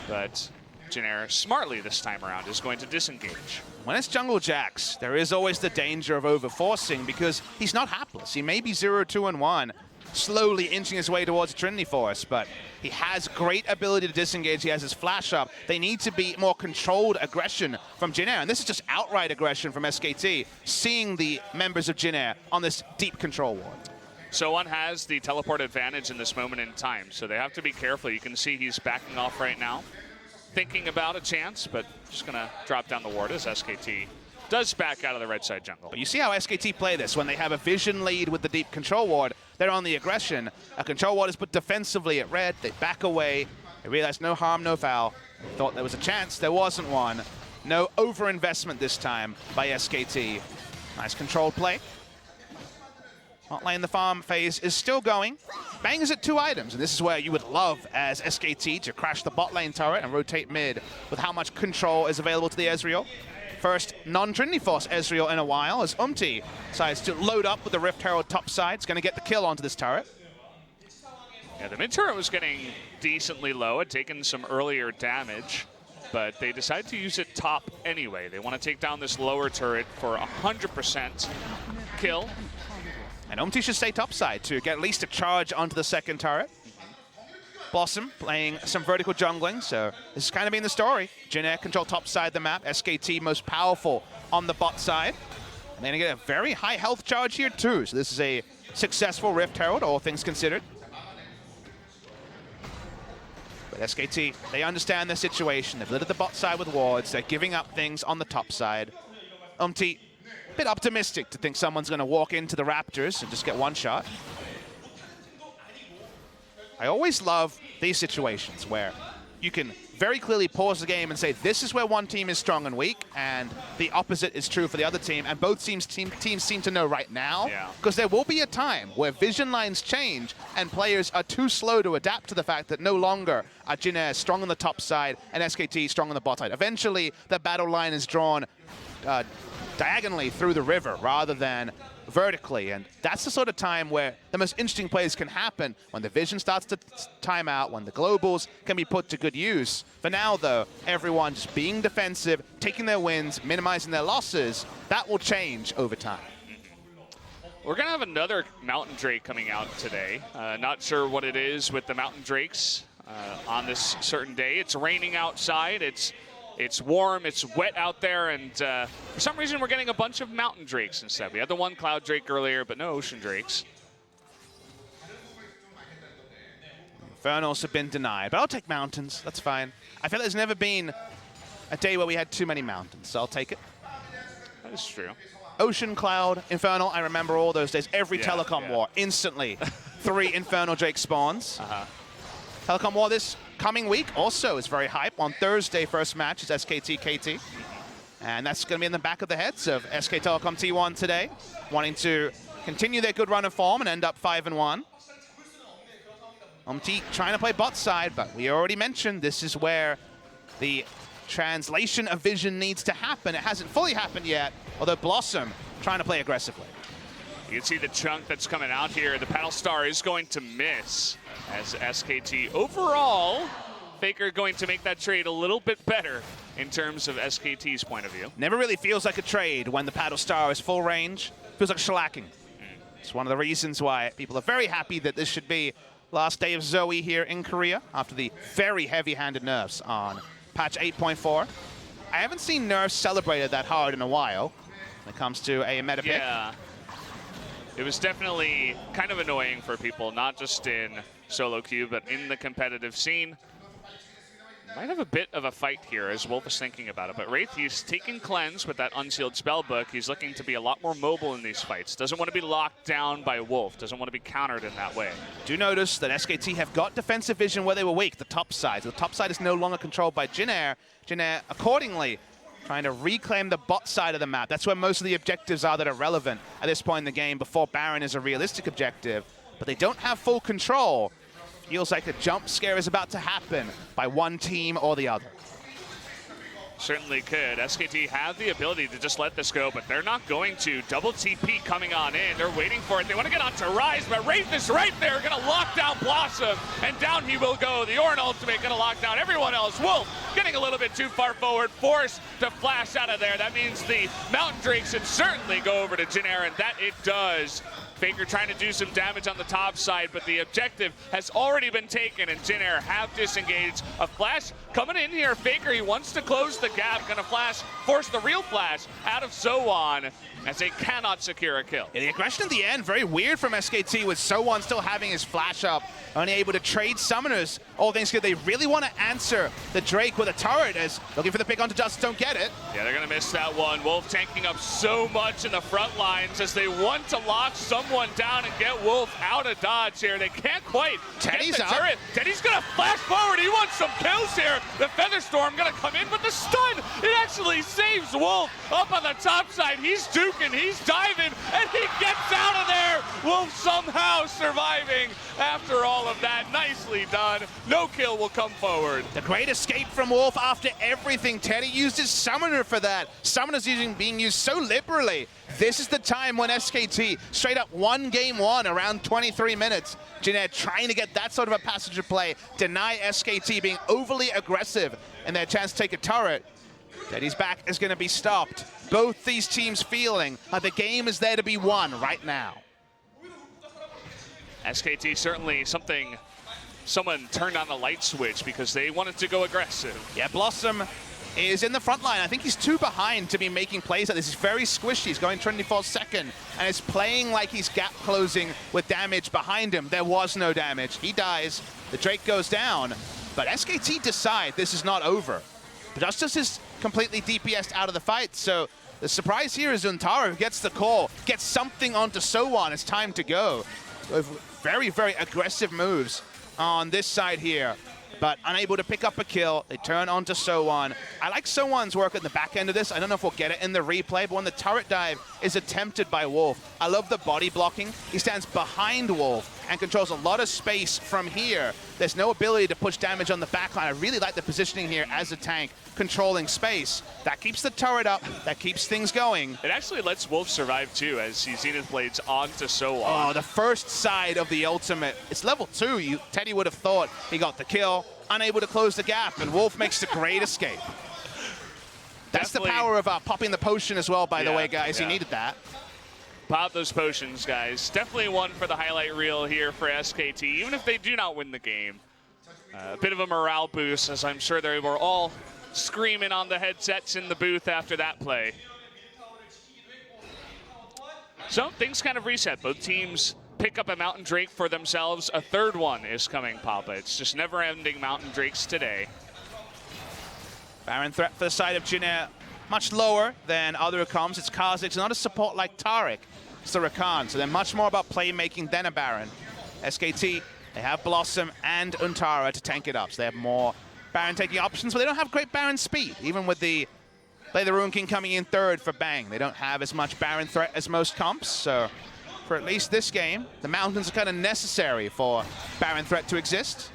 But Jin Air, smartly this time around, is going to disengage. When it's jungle Jax, there is always the danger of overforcing because he's not hapless. He may be 0-2-1. Slowly inching his way towards Trinity Forest, but he has great ability to disengage. He has his flash up. They need to be more controlled aggression from Jin Air, and this is just outright aggression from SKT, seeing the members of Jin Air on this deep control ward. SoHwan has the teleport advantage in this moment in time, so they have to be careful. You can see he's backing off right now, thinking about a chance, but just going to drop down the ward as SKT does back out of the red side jungle. But you see how SKT play this. When they have a vision lead with the deep control ward, they're on the aggression. A control ward is put defensively at red. They back away. They realize no harm, no foul. Thought there was a chance. There wasn't one. No overinvestment this time by SKT. Nice controlled play. Bot lane, the farm phase is still going. Bang is at 2 items, and this is where you would love as SKT to crash the bot lane turret and rotate mid with how much control is available to the Ezreal. First non-Trinity Force Ezreal in a while as UmTi decides to load up with the Rift Herald top side. It's going to get the kill onto this turret. Yeah, the mid turret was getting decently low. Had taken some earlier damage, but they decided to use it top anyway. They want to take down this lower turret for 100% kill. And UmTi should stay topside to get at least a charge onto the second turret. Blossom playing some vertical jungling, so this is kind of been the story. Jin Air control top side of the map, SKT most powerful on the bot side. And they're gonna get a very high health charge here too, so this is a successful Rift Herald, all things considered. But SKT, they understand their situation. They've littered the bot side with wards, they're giving up things on the top side. UmTi, a bit optimistic to think someone's gonna walk into the Raptors and just get one shot. I always love these situations where you can very clearly pause the game and say this is where one team is strong and weak, and the opposite is true for the other team, and both teams seem to know right now, because there will be a time where vision lines change and players are too slow to adapt to the fact that no longer are Jin Air strong on the top side and SKT strong on the bot side. Eventually, the battle line is drawn diagonally through the river rather than vertically. And that's the sort of time where the most interesting plays can happen, when the vision starts to time out, when the globals can be put to good use. For now, though, everyone just being defensive, taking their wins, minimizing their losses, that will change over time. We're going to have another Mountain Drake coming out today. Not sure what it is with the Mountain Drakes on this certain day. It's raining outside. It's warm, it's wet out there, and for some reason we're getting a bunch of Mountain Drakes instead. We had the one Cloud Drake earlier, but no Ocean Drakes. Infernals have been denied, but I'll take mountains. That's fine. I feel there's never been a day where we had too many mountains, so I'll take it. That is true. Ocean, Cloud, Infernal, I remember all those days. Every telecom war, instantly 3 Infernal Drake spawns. Telecom war this coming week also is very hype. On Thursday, first match is SKT KT. And that's going to be in the back of the heads of SK Telecom T1 today, wanting to continue their good run of form and end up 5-1. UmTi trying to play bot side, but we already mentioned this is where the translation of vision needs to happen. It hasn't fully happened yet, although Blossom trying to play aggressively. You can see the chunk that's coming out here. The Paddle Star is going to miss as SKT. Overall, FLICKR going to make that trade a little bit better in terms of SKT's point of view. Never really feels like a trade when the Paddle Star is full range. Feels like shellacking. It's one of the reasons why people are very happy that this should be last day of Zoe here in Korea after the very heavy-handed nerfs on patch 8.4. I haven't seen nerfs celebrated that hard in a while when it comes to a meta pick. Yeah. It was definitely kind of annoying for people, not just in solo queue, but in the competitive scene. Might have a bit of a fight here as Wolf is thinking about it. But Wraith, he's taking cleanse with that unsealed spellbook. He's looking to be a lot more mobile in these fights. Doesn't want to be locked down by Wolf. Doesn't want to be countered in that way. Do notice that SKT have got defensive vision where they were weak, the top side. So the top side is no longer controlled by Jin Air. Jin Air, accordingly, trying to reclaim the bot side of the map. That's where most of the objectives are that are relevant at this point in the game before Baron is a realistic objective. But they don't have full control. Feels like a jump scare is about to happen by one team or the other. Certainly could. SKT have the ability to just let this go, but they're not going to. Double TP coming on in. They're waiting for it. They want to get onto Ryze, but Wraith is right there. Going to lock down Blossom, and down he will go. The Ornn ultimate going to lock down everyone else. Wolf getting a little bit too far forward, forced to flash out of there. That means the Mountain Drake should certainly go over to Jin Air, and that it does. FLICKR trying to do some damage on the top side, but the objective has already been taken, and Jin Air have disengaged. A flash coming in here. FLICKR, he wants to close the gap. Gonna flash, force the real flash out of SoHwan as they cannot secure a kill. Yeah, the aggression at the end, very weird from SKT with SoHwan still having his flash up, only able to trade summoners. All things good, they really want to answer the Drake with a turret as looking for the pick onto Justice, don't get it. Yeah, they're gonna miss that one. Wolf tanking up so much in the front lines as they want to lock someone down and get Wolf out of dodge here. They can't quite Teddy's get the turret. Teddy's gonna flash forward. He wants some kills here. The Featherstorm gonna come in with the stun. It actually saves Wolf up on the top side. He's duking, he's diving, and he gets out of there. Wolf somehow surviving after all of that. Nicely done. No kill will come forward. The great escape from Wolf after everything. Teddy used his summoner for that. Summoners being used so liberally. This is the time when SKT straight up won game one around 23 minutes. Jin Air trying to get that sort of a passage of play, deny SKT being overly aggressive in their chance to take a turret. Teddy's back is going to be stopped. Both these teams feeling like the game is there to be won right now. SKT certainly someone turned on the light switch because they wanted to go aggressive. Yeah, Blossom is in the front line. I think he's too behind to be making plays like this. He's very squishy. He's going 24-2 and is playing like he's gap closing with damage behind him. There was no damage. He dies. The Drake goes down. But SKT decide this is not over. Justice is completely DPS'd out of the fight. So the surprise here is Untara, who gets the call, gets something onto SoHwan. It's time to go. Very, very aggressive moves on this side here, but unable to pick up a kill. They turn onto SoHwan. I like SoHwan's work at the back end of this. I don't know if we'll get it in the replay, but when the turret dive is attempted by Wolf, I love the body blocking. He stands behind Wolf and controls a lot of space from here. There's no ability to push damage on the backline. I really like the positioning here as a tank, controlling space. That keeps the turret up, that keeps things going. It actually lets Wolf survive too, as he Zenith Blades onto SoHwan. Oh, the first side of the ultimate. It's level 2. Teddy would have thought he got the kill, unable to close the gap, and Wolf makes the great escape. That's the power of popping the potion as well, by the way, guys. You needed that. Pop those potions, guys. Definitely one for the highlight reel here for SKT, even if they do not win the game. A bit of a morale boost, as I'm sure they were all screaming on the headsets in the booth after that play. So things kind of reset. Both teams pick up a Mountain Drake for themselves. A third one is coming, Papa. It's just never-ending Mountain Drakes today. Baron threat for the side of Jin Air, much lower than other comms. It's Kha'Zix, not a support like Taric. It's the Rakan, so they're much more about playmaking than a Baron. SKT, they have Blossom and Untara to tank it up, so they have more Baron taking options, but they don't have great Baron speed. Even with the Play the Rune King coming in third for Bang, they don't have as much Baron threat as most comps, so for at least this game, the Mountains are kind of necessary for Baron threat to exist.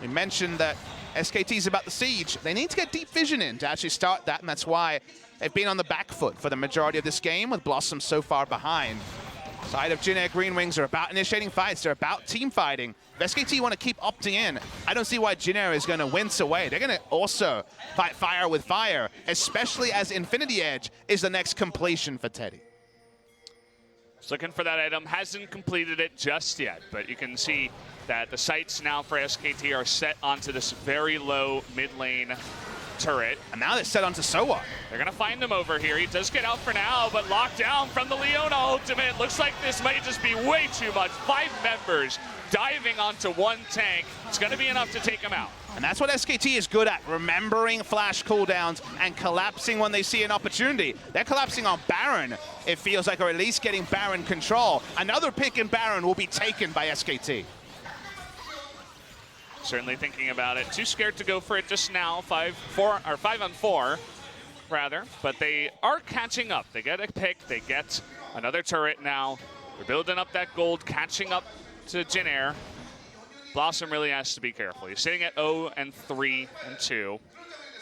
We mentioned that SKT's about the siege. They need to get deep vision in to actually start that, and that's why they've been on the back foot for the majority of this game, with Blossom so far behind. Side of Jin Air GreenWings are about initiating fights. They're about team fighting. If SKT want to keep opting in, I don't see why Jin Air is going to wince away. They're going to also fight fire with fire, especially as Infinity Edge is the next completion for Teddy. Just looking for that item. Hasn't completed it just yet, but you can see that the sights now for SKT are set onto this very low mid lane turret. And now they're set onto SoHwan. They're going to find him over here. He does get out for now, but locked down from the Leona ultimate. Looks like this might just be way too much. 5 members diving onto one tank. It's going to be enough to take him out. And that's what SKT is good at, remembering flash cooldowns and collapsing when they see an opportunity. They're collapsing on Baron, it feels like, or at least getting Baron control. Another pick in Baron will be taken by SKT. Certainly thinking about it. Too scared to go for it just now. 5 on 4, rather. But they are catching up. They get a pick. They get another turret now. They're building up that gold, catching up to Jin Air. Blossom really has to be careful. He's sitting at 0 and 3 and 2.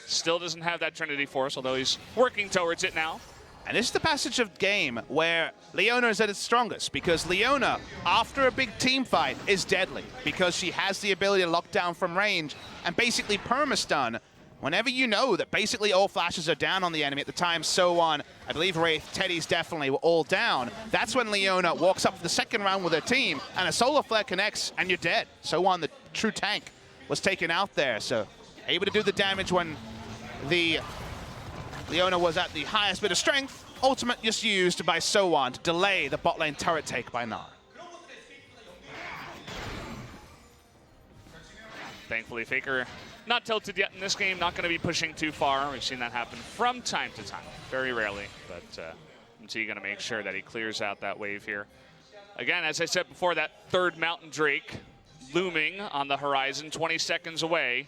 Still doesn't have that Trinity Force, although he's working towards it now. And this is the passage of game where Leona is at its strongest, because Leona, after a big team fight, is deadly, because she has the ability to lock down from range and basically perma-stun whenever you know that basically all flashes are down on the enemy. At the time, SoHwan, I believe Wraith, Teddy's definitely were all down. That's when Leona walks up for the second round with her team, and a solar flare connects, and you're dead. SoHwan, the true tank, was taken out there, so able to do the damage when the Leona was at the highest bit of strength. Ultimate just used by SoHwan to delay the bot lane turret take by Gnar. Thankfully, FLICKR not tilted yet in this game, not going to be pushing too far. We've seen that happen from time to time, very rarely, but UmTi going to make sure that he clears out that wave here. Again, as I said before, that third Mountain Drake looming on the horizon, 20 seconds away.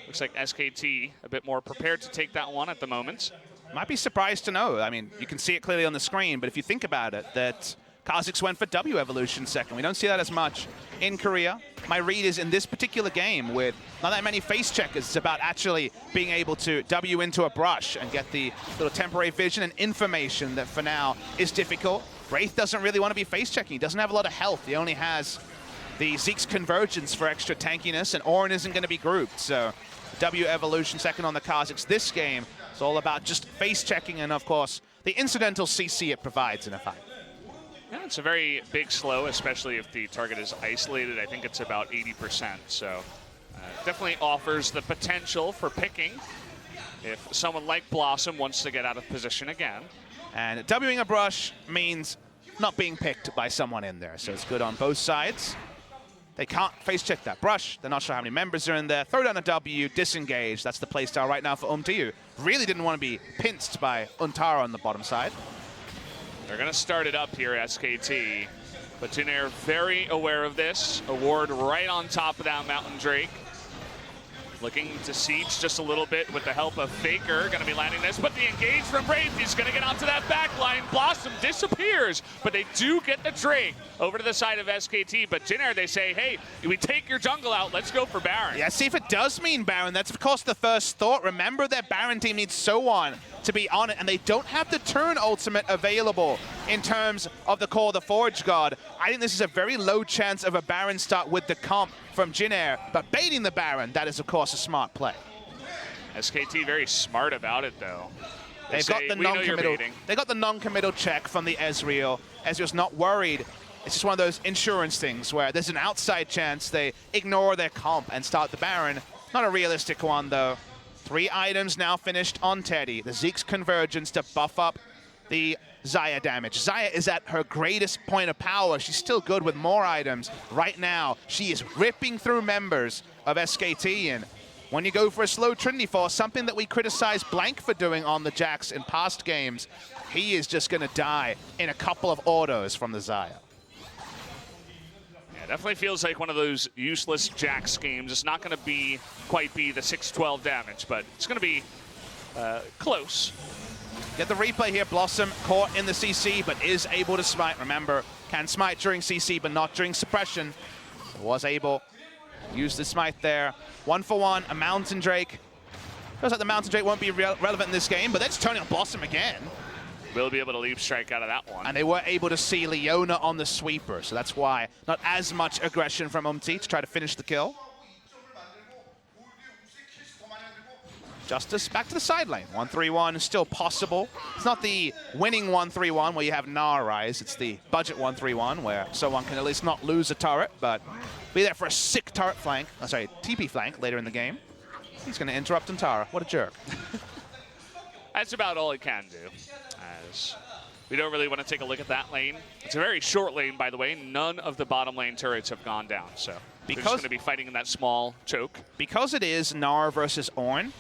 Looks like SKT a bit more prepared to take that one at the moment. Might be surprised to know. I mean, you can see it clearly on the screen, but if you think about it, that Kha'Zix went for W evolution second. We don't see that as much in Korea. My read is in this particular game with not that many face checkers, it's about actually being able to W into a brush and get the little temporary vision and information that for now is difficult. Wraith doesn't really want to be face checking. He doesn't have a lot of health. He only has the Zeke's convergence for extra tankiness, and Ornn isn't going to be grouped. So W evolution second on the Kha'Zix this game. It's all about just face checking and, of course, the incidental CC it provides in a fight. Yeah, it's a very big slow, especially if the target is isolated. I think it's about 80%, so definitely offers the potential for picking if someone like Blossom wants to get out of position again. And Wing a brush means not being picked by someone in there, so it's good on both sides. They can't face check that brush. They're not sure how many members are in there. Throw down a W, disengage. That's the playstyle right now for UmTi. Really didn't want to be pinched by Untara on the bottom side. They're going to start it up here, SKT. But Jin Air very aware of this. A ward right on top of that Mountain Drake. Looking to siege just a little bit with the help of FLICKR. Going to be landing this, but the engage from Wraith. He's going to get onto that back line. Blossom disappears, but they do get the Drake over to the side of SKT. But Jin Air, they say, hey, we take your jungle out. Let's go for Baron. Yeah, see if it does mean Baron. That's, of course, the first thought. Remember that Baron team needs SoHwan to be on it, and they don't have the turn ultimate available in terms of the Call of the Forge God. I think this is a very low chance of a Baron start with the comp from Jin Air, but baiting the Baron, that is, of course, a smart play. SKT very smart about it, though. They've got the non-committal. They got the non-committal check from the Ezreal. Ezreal's not worried. It's just one of those insurance things where there's an outside chance they ignore their comp and start the Baron. Not a realistic one, though. 3 items now finished on Teddy. The Zeke's convergence to buff up the Xayah damage. Xayah is at her greatest point of power. She's still good with more items. Right now, she is ripping through members of SKT, and when you go for a slow Trinity Force, something that we criticized Blank for doing on the Jax in past games, he is just going to die in a couple of autos from the Xayah. Yeah, definitely feels like one of those useless Jax games. It's not going to quite be the 612 damage, but it's going to be close. Get the replay here. Blossom caught in the CC, but is able to smite. Remember, can smite during CC, but not during suppression. Was able to use the smite there. 1-for-1, a Mountain Drake. Feels like the Mountain Drake won't be relevant in this game, but that's turning on Blossom again. Will be able to leap strike out of that one. And they were able to see Leona on the sweeper, so that's why not as much aggression from UmTi to try to finish the kill. Justice back to the side lane. 1-3-1 is still possible. It's not the winning 1-3-1 where you have Gnar Ryze. It's the budget 1-3-1 where someone can at least not lose a turret, but be there for a sick turret flank. Oh, sorry, TP flank later in the game. He's going to interrupt Untara. What a jerk. That's about all he can do. As we don't really want to take a look at that lane. It's a very short lane, by the way. None of the bottom lane turrets have gone down, so they're just going to be fighting in that small choke. Because it is Gnar versus Ornn,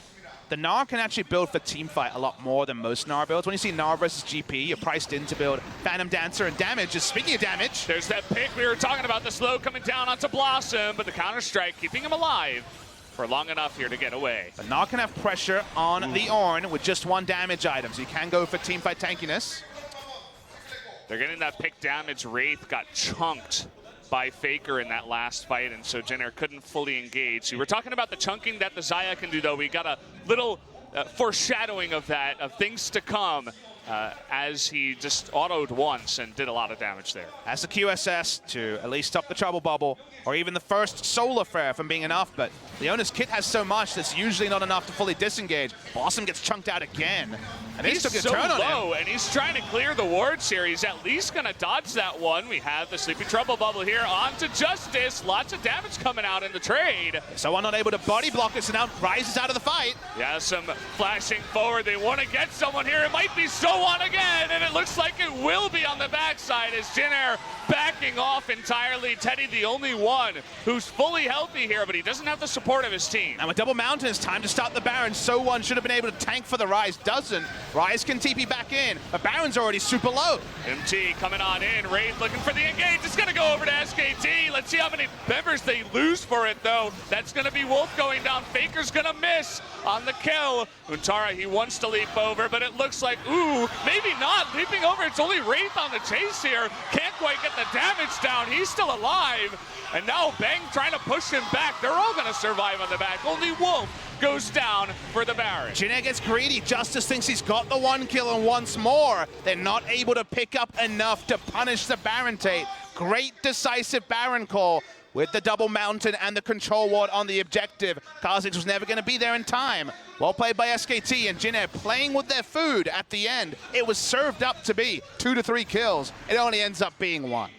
the Gnar can actually build for teamfight a lot more than most Gnar builds. When you see Gnar versus GP, you're priced in to build Phantom Dancer and damage. Just speaking of damage, there's that pick we were talking about, the slow coming down onto Blossom, but the counter-strike keeping him alive for long enough here to get away. the Gnar can have pressure on the Ornn with just 1 damage item, so you can go for teamfight tankiness. They're getting that pick damage. Wraith got chunked by FLICKR in that last fight, and so Jin Air couldn't fully engage. So we're talking about the chunking that the Xayah can do, though. We got a little foreshadowing of that, of things to come, as he just autoed once and did a lot of damage there. As the QSS to at least stop the trouble bubble, or even the first solar flare from being enough, but Leona's kit has so much that's usually not enough to fully disengage. Blossom gets chunked out again. And he's took a so turn on low, him. and he's trying to clear the wards here. He's at least going to dodge that one. We have the Sleepy Trouble Bubble here onto Justice. Lots of damage coming out in the trade. Someone not able to body block it, so now Ryze is out of the fight. Yeah, some flashing forward. They want to get someone here. It might be SoHwan again, and it looks like it will be on the backside as Jin Air backing off entirely. Teddy, the only one who's fully healthy here, but he doesn't have the support of his team. And with double Mountain, it's time to start the Baron. SoHwan should have been able to tank for the Ryze, doesn't. Ryze can TP back in, but Baron's already super low. UmTi coming on in. Wraith looking for the engage. It's going to go over to SKT. Let's see how many members they lose for it, though. That's going to be Wolf going down. FLICKR's going to miss on the kill. Untara, he wants to leap over, but it looks like, ooh, maybe not. Leaping over, it's only Wraith on the chase here. Can't quite get the damage down. He's still alive. And now Bang trying to push him back. They're all going to survive on the back. Only Wolf goes down for the Baron. Jin Air gets greedy. Justice thinks he's got the 1 kill, and once more, they're not able to pick up enough to punish the Baron Tate. Great decisive Baron call with the double Mountain and the control ward on the objective. Kha'Zix was never going to be there in time. Well played by SKT, and Jin Air playing with their food at the end. It was served up to be 2 to 3 kills. It only ends up being 1.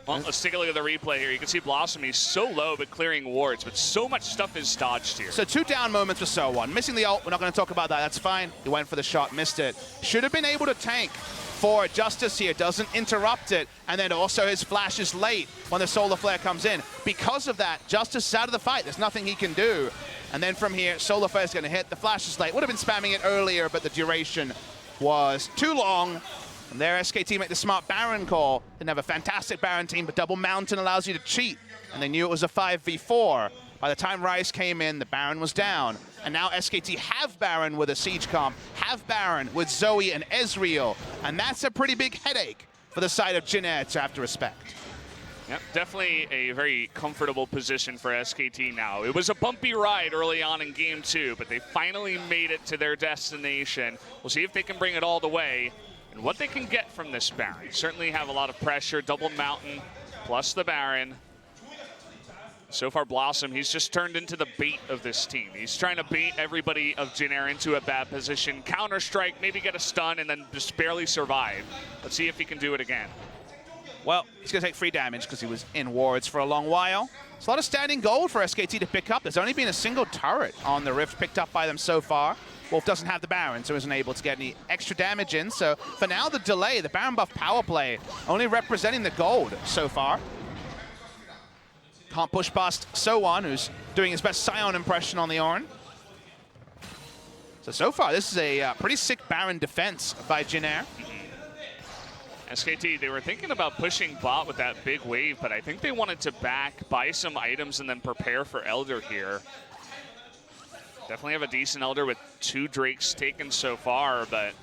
Well, let's take a look at the replay here. You can see Blossom, he's so low but clearing wards, but so much stuff is dodged here. So 2 down moments for SoHwan. Missing the ult, we're not going to talk about that, that's fine. He went for the shot, missed it. Should have been able to tank for Justice here, doesn't interrupt it, and then also his flash is late when the solar flare comes in. Because of that, Justice is out of the fight, there's nothing he can do. And then from here, solar flare is going to hit, the flash is late. Would have been spamming it earlier, but the duration was too long. And there, SKT make the smart Baron call. Didn't have a fantastic Baron team, but double Mountain allows you to cheat. and they knew it was a 5v4. By the time Ryze came in, the Baron was down. And now SKT have Baron with a Siege comp, have Baron with Zoe and Ezreal. And that's a pretty big headache for the side of Jin Air to have to respect. Yep, definitely a very comfortable position for SKT now. It was a bumpy ride early on in Game 2, but they finally made it to their destination. We'll see if they can bring it all the way and what they can get from this Baron. Certainly have a lot of pressure, double Mountain, plus the Baron. So far, Blossom, he's just turned into the bait of this team. He's trying to bait everybody of Jin Air into a bad position, counter-strike, maybe get a stun, and then just barely survive. Let's see if he can do it again. Well, he's going to take free damage because he was in wards for a long while. It's a lot of standing gold for SKT to pick up. There's only been a single turret on the Rift picked up by them so far. Wolf doesn't have the Baron, so isn't able to get any extra damage in. So for now, the delay, the Baron buff power play, only representing the gold so far. Can't push past SoHwan, who's doing his best Sion impression on the Ornn. So far, this is a pretty sick Baron defense by Jin Air. SKT, they were thinking about pushing bot with that big wave, but I think they wanted to buy some items and then prepare for Elder here. Definitely have a decent Elder with 2 Drakes taken so far, but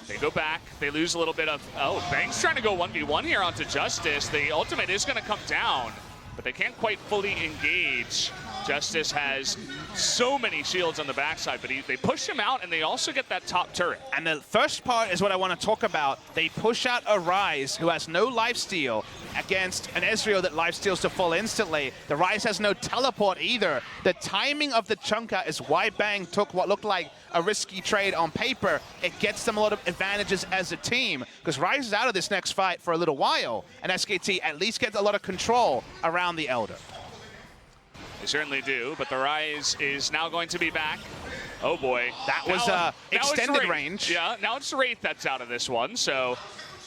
they go back. They lose a little bit of... Oh, Bang's trying to go 1v1 here onto Justice. The ultimate is going to come down, but they can't quite fully engage. Justice has so many shields on the backside, but they push him out, and they also get that top turret. And the first part is what I want to talk about. They push out a Ryze who has no lifesteal against an Ezreal that lifesteals to full instantly. The Ryze has no teleport either. The timing of the Chunka is why Bang took what looked like a risky trade on paper. It gets them a lot of advantages as a team, because Ryze is out of this next fight for a little while, and SKT at least gets a lot of control around the Elder. They certainly do, but the Ryze is now going to be back. Oh boy. That was extended range. Yeah, now it's Wraith that's out of this one, so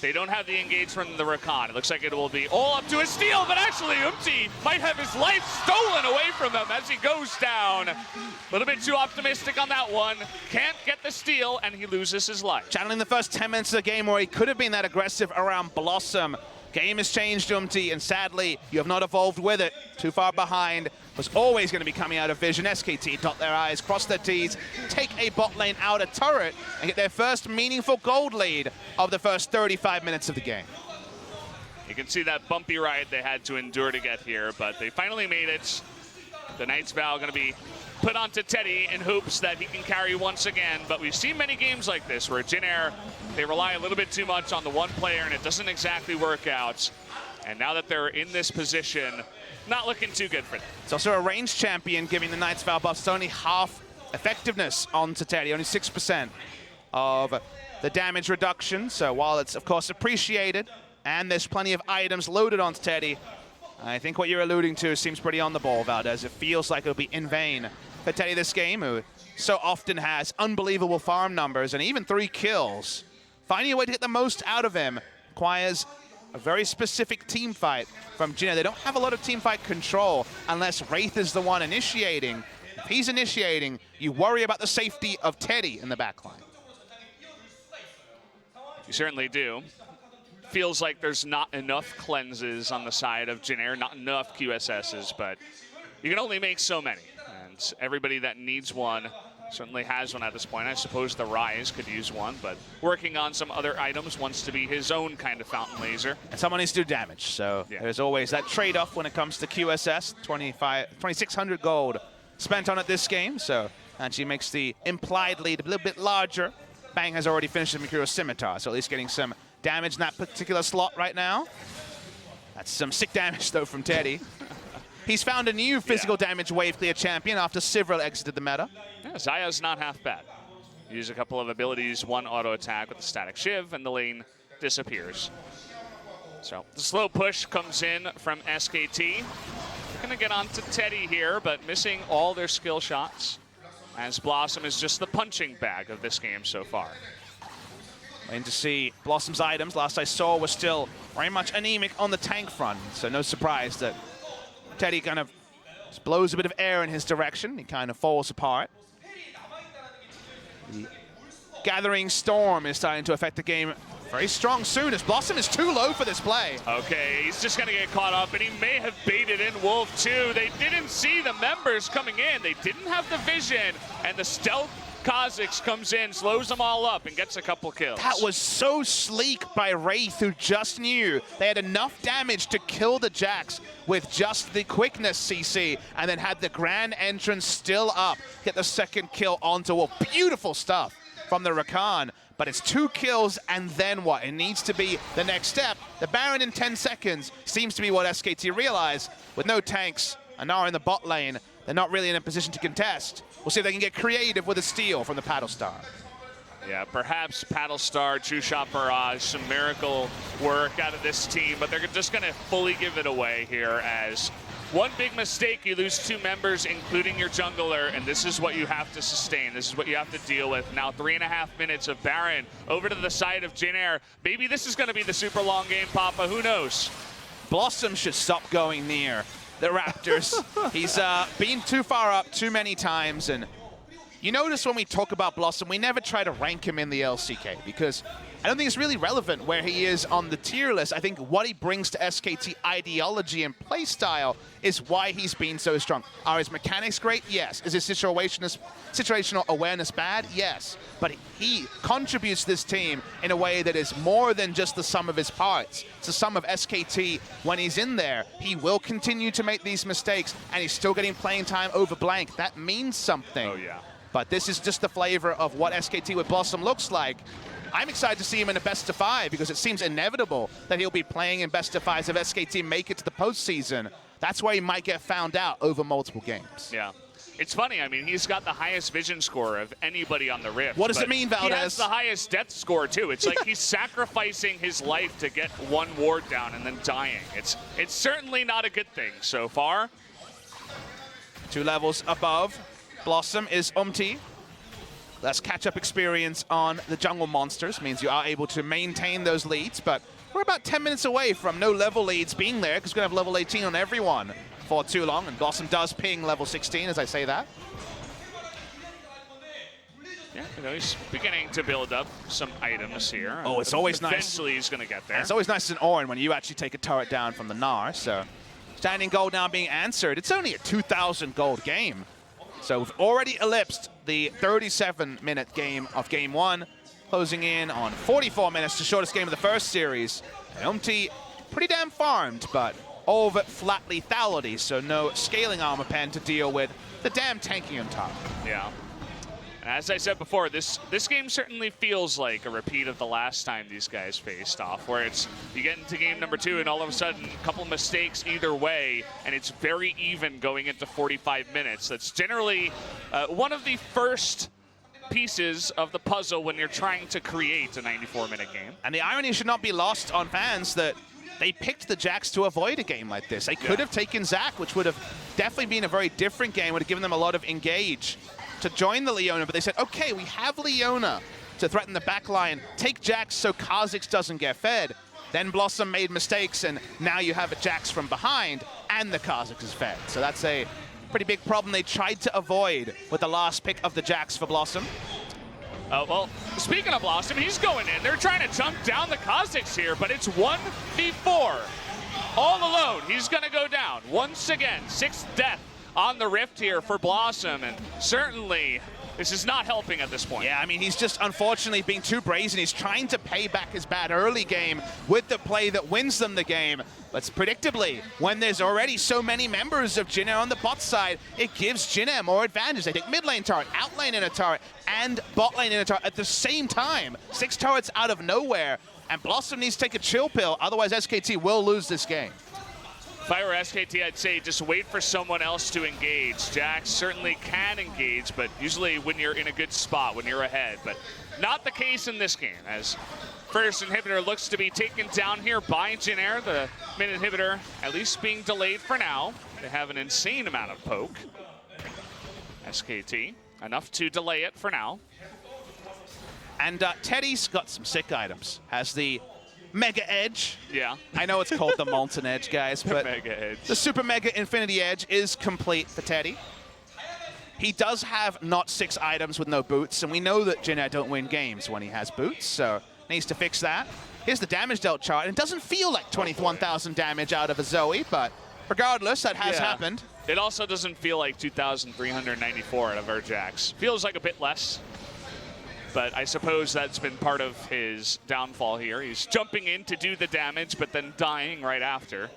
they don't have the engage from the Rakan. It looks like it will be all up to a steal, but actually UmTi might have his life stolen away from him as he goes down. A little bit too optimistic on that one. Can't get the steal, and he loses his life. Channeling the first 10 minutes of the game where he could have been that aggressive around Blossom. Game has changed, UmTi, and sadly, you have not evolved with it. Too far behind. Was always going to be coming out of vision. SKT dot their I's, cross their T's, take a bot lane out of turret, and get their first meaningful gold lead of the first 35 minutes of the game. You can see that bumpy ride they had to endure to get here, but they finally made it. The Knight's Vow going to be put onto Teddy in hopes that he can carry once again, but we've seen many games like this where Jin Air, they rely a little bit too much on the one player and it doesn't exactly work out. And now that they're in this position, not looking too good for them. It's also a ranged champion giving the Knight's Vow buffs only half effectiveness onto Teddy, only 6% of the damage reduction. So while it's of course appreciated and there's plenty of items loaded onto Teddy, I think what you're alluding to seems pretty on the ball, Valdez. It feels like it'll be in vain for Teddy this game, who so often has unbelievable farm numbers and even 3 kills. Finding a way to get the most out of him requires a very specific team fight from Jin Air. They don't have a lot of team fight control unless Wraith is the one initiating. If he's initiating, you worry about the safety of Teddy in the backline. You certainly do. Feels like there's not enough cleanses on the side of Jin Air, not enough QSSs, but you can only make so many. And everybody that needs one certainly has one at this point. I suppose the Ryze could use one, but working on some other items, wants to be his own kind of fountain laser. And someone needs to do damage, so yeah. There's always that trade-off when it comes to QSS. 2,600 gold spent on it this game, so actually makes the implied lead a little bit larger. Bang has already finished the Mercurial Scimitar, so at least getting some damage in that particular slot right now. That's some sick damage, though, from Teddy. He's found a new physical damage wave clear champion after Ezreal exited the meta. Yeah, Xayah's not half bad. Use a couple of abilities, one auto attack with the static shiv, and the lane disappears. So the slow push comes in from SKT. They're going to get onto Teddy here, but missing all their skill shots, as Blossom is just the punching bag of this game so far. Waiting to see Blossom's items. Last I saw was still very much anemic on the tank front, so no surprise that Teddy kind of just blows a bit of air in his direction. He kind of falls apart. The gathering storm is starting to affect the game very strong soon as Blossom is too low for this play. Okay, he's just gonna get caught up, and he may have baited in Wolf too. They didn't see the members coming in. They didn't have the vision, and the stealth Kha'Zix comes in, slows them all up, and gets a couple kills. That was so sleek by Wraith, who just knew they had enough damage to kill the Jax with just the quickness CC, and then had the grand entrance still up, get the second kill onto Wolf. Beautiful stuff from the Rakan, but it's 2 kills, and then what? It needs to be the next step. The Baron in 10 seconds seems to be what SKT realize. With no tanks, Gnar in the bot lane, they're not really in a position to contest. We'll see if they can get creative with a steal from the Paddle Star. Yeah, perhaps Paddle Star, True Shot Barrage, some miracle work out of this team, but they're just going to fully give it away here as one big mistake, you lose 2 members, including your jungler, and this is what you have to sustain. This is what you have to deal with. Now 3.5 minutes of Baron over to the side of Jin Air. Maybe this is going to be the super long game, Papa. Who knows? Blossom should stop going near the Raptors. He's been too far up too many times, and you notice when we talk about Blossom, we never try to rank him in the LCK because I don't think it's really relevant where he is on the tier list. I think what he brings to SKT ideology and play style is why he's been so strong. Are his mechanics great? Yes. Is his situational awareness bad? Yes. But he contributes to this team in a way that is more than just the sum of his parts. It's the sum of SKT. When he's in there, he will continue to make these mistakes, and he's still getting playing time over blank. That means something. Oh, yeah. But this is just the flavor of what SKT with Blossom looks like. I'm excited to see him in a best of 5 because it seems inevitable that he'll be playing in best of 5s if SKT make it to the postseason. That's where he might get found out over multiple games. Yeah. It's funny, I mean, he's got the highest vision score of anybody on the Rift. What does it mean, Valdez? He has the highest death score, too. It's like he's sacrificing his life to get 1 ward down and then dying. It's certainly not a good thing so far. 2 levels above Blossom is UmTi. Less catch-up experience on the jungle monsters means you are able to maintain those leads, but we're about 10 minutes away from no level leads being there because we're going to have level 18 on everyone for too long, and Blossom does ping level 16 as I say that. Yeah, you know, he's beginning to build up some items here. Oh, it's always nice. Eventually he's going to get there. And it's always nice as an Ornn when you actually take a turret down from the Gnar, so standing gold now being answered. It's only a 2,000 gold game. So we've already ellipsed the 37-minute game of Game 1, closing in on 44 minutes, the shortest game of the first series. And UmTi, pretty damn farmed, but all of it flat lethality, so no scaling armor pen to deal with the damn tanking Untara. Yeah. And as I said before, this game certainly feels like a repeat of the last time these guys faced off, where it's you get into game number 2 and all of a sudden a couple mistakes either way, and it's very even going into 45 minutes. That's generally one of the first pieces of the puzzle when you're trying to create a 94-minute game. And the irony should not be lost on fans that they picked the Jax to avoid a game like this. They could have taken Zach, which would have definitely been a very different game, would have given them a lot of engage to join the Leona, but they said, okay, we have Leona to threaten the backline, take Jax so Kha'Zix doesn't get fed. Then Blossom made mistakes, and now you have a Jax from behind, and the Kha'Zix is fed. So that's a pretty big problem they tried to avoid with the last pick of the Jax for Blossom. Well, speaking of Blossom, he's going in. They're trying to jump down the Kha'Zix here, but it's 1v4. All alone, he's going to go down. Once again, 6th death on the Rift here for Blossom, and certainly this is not helping at this point. Yeah, I mean, he's just unfortunately being too brazen. He's trying to pay back his bad early game with the play that wins them the game. But predictably, when there's already so many members of Jin Air on the bot side, it gives Jin Air more advantage. They take mid lane turret, out lane in a turret, and bot lane in a turret at the same time. 6 turrets out of nowhere, and Blossom needs to take a chill pill, otherwise SKT will lose this game. If I were SKT, I'd say just wait for someone else to engage. Jax certainly can engage, but usually when you're in a good spot, when you're ahead. But not the case in this game, as first inhibitor looks to be taken down here by Jin Air. The mid inhibitor at least being delayed for now. They have an insane amount of poke. SKT, enough to delay it for now. And Teddy's got some sick items. Has the Mega Edge. Yeah. I know it's called the Molten Edge, guys, but Mega Edge. The Super Mega Infinity Edge is complete for Teddy. He does have not 6 items with no boots, and we know that Jin Air don't win games when he has boots, so needs to fix that. Here's the damage dealt chart. It doesn't feel like 21,000 damage out of a Zoe, but regardless, that has happened. It also doesn't feel like 2,394 out of our Jax. Feels like a bit less, but I suppose that's been part of his downfall here. He's jumping in to do the damage, but then dying right after.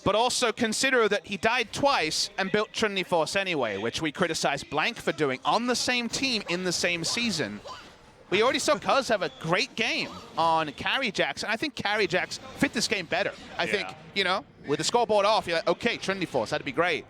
But also consider that he died twice and built Trinity Force anyway, which we criticized Blank for doing on the same team in the same season. We already saw Kha'Zix have a great game on carry Jax, and I think carry Jax fit this game better. I think, you know, with the scoreboard off, you're like, okay, Trinity Force, that'd be great.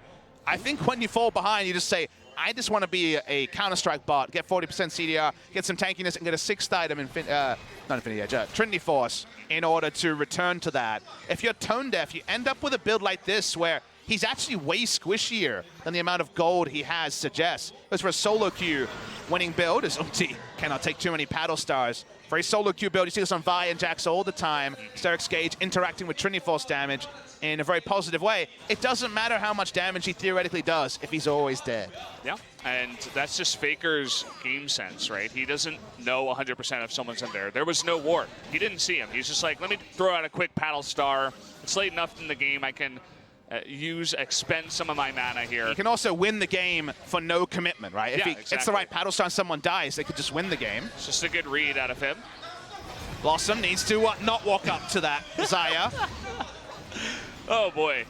I think when you fall behind, you just say, I just want to be a Counter-Strike bot, get 40% CDR, get some tankiness, and get a 6th item, not Infinity Edge, Trinity Force, in order to return to that. If you're tone deaf, you end up with a build like this where he's actually way squishier than the amount of gold he has suggests. As for a solo queue winning build, as UmTi cannot take too many paddle stars. For a solo queue build, you see this on Vi and Jax all the time. Sterix Gage interacting with Trinity Force damage in a very positive way. It doesn't matter how much damage he theoretically does if he's always dead. Yeah, and that's just FLICKR's game sense, right? He doesn't know 100% if someone's in there. There was no ward. He didn't see him. He's just like, let me throw out a quick paddle star. It's late enough in the game. I can expend some of my mana here. You can also win the game for no commitment, right? If exactly. It's the right paddle star and someone dies, they could just win the game. It's just a good read out of him. Blossom needs to not walk up to that Xayah. Oh boy.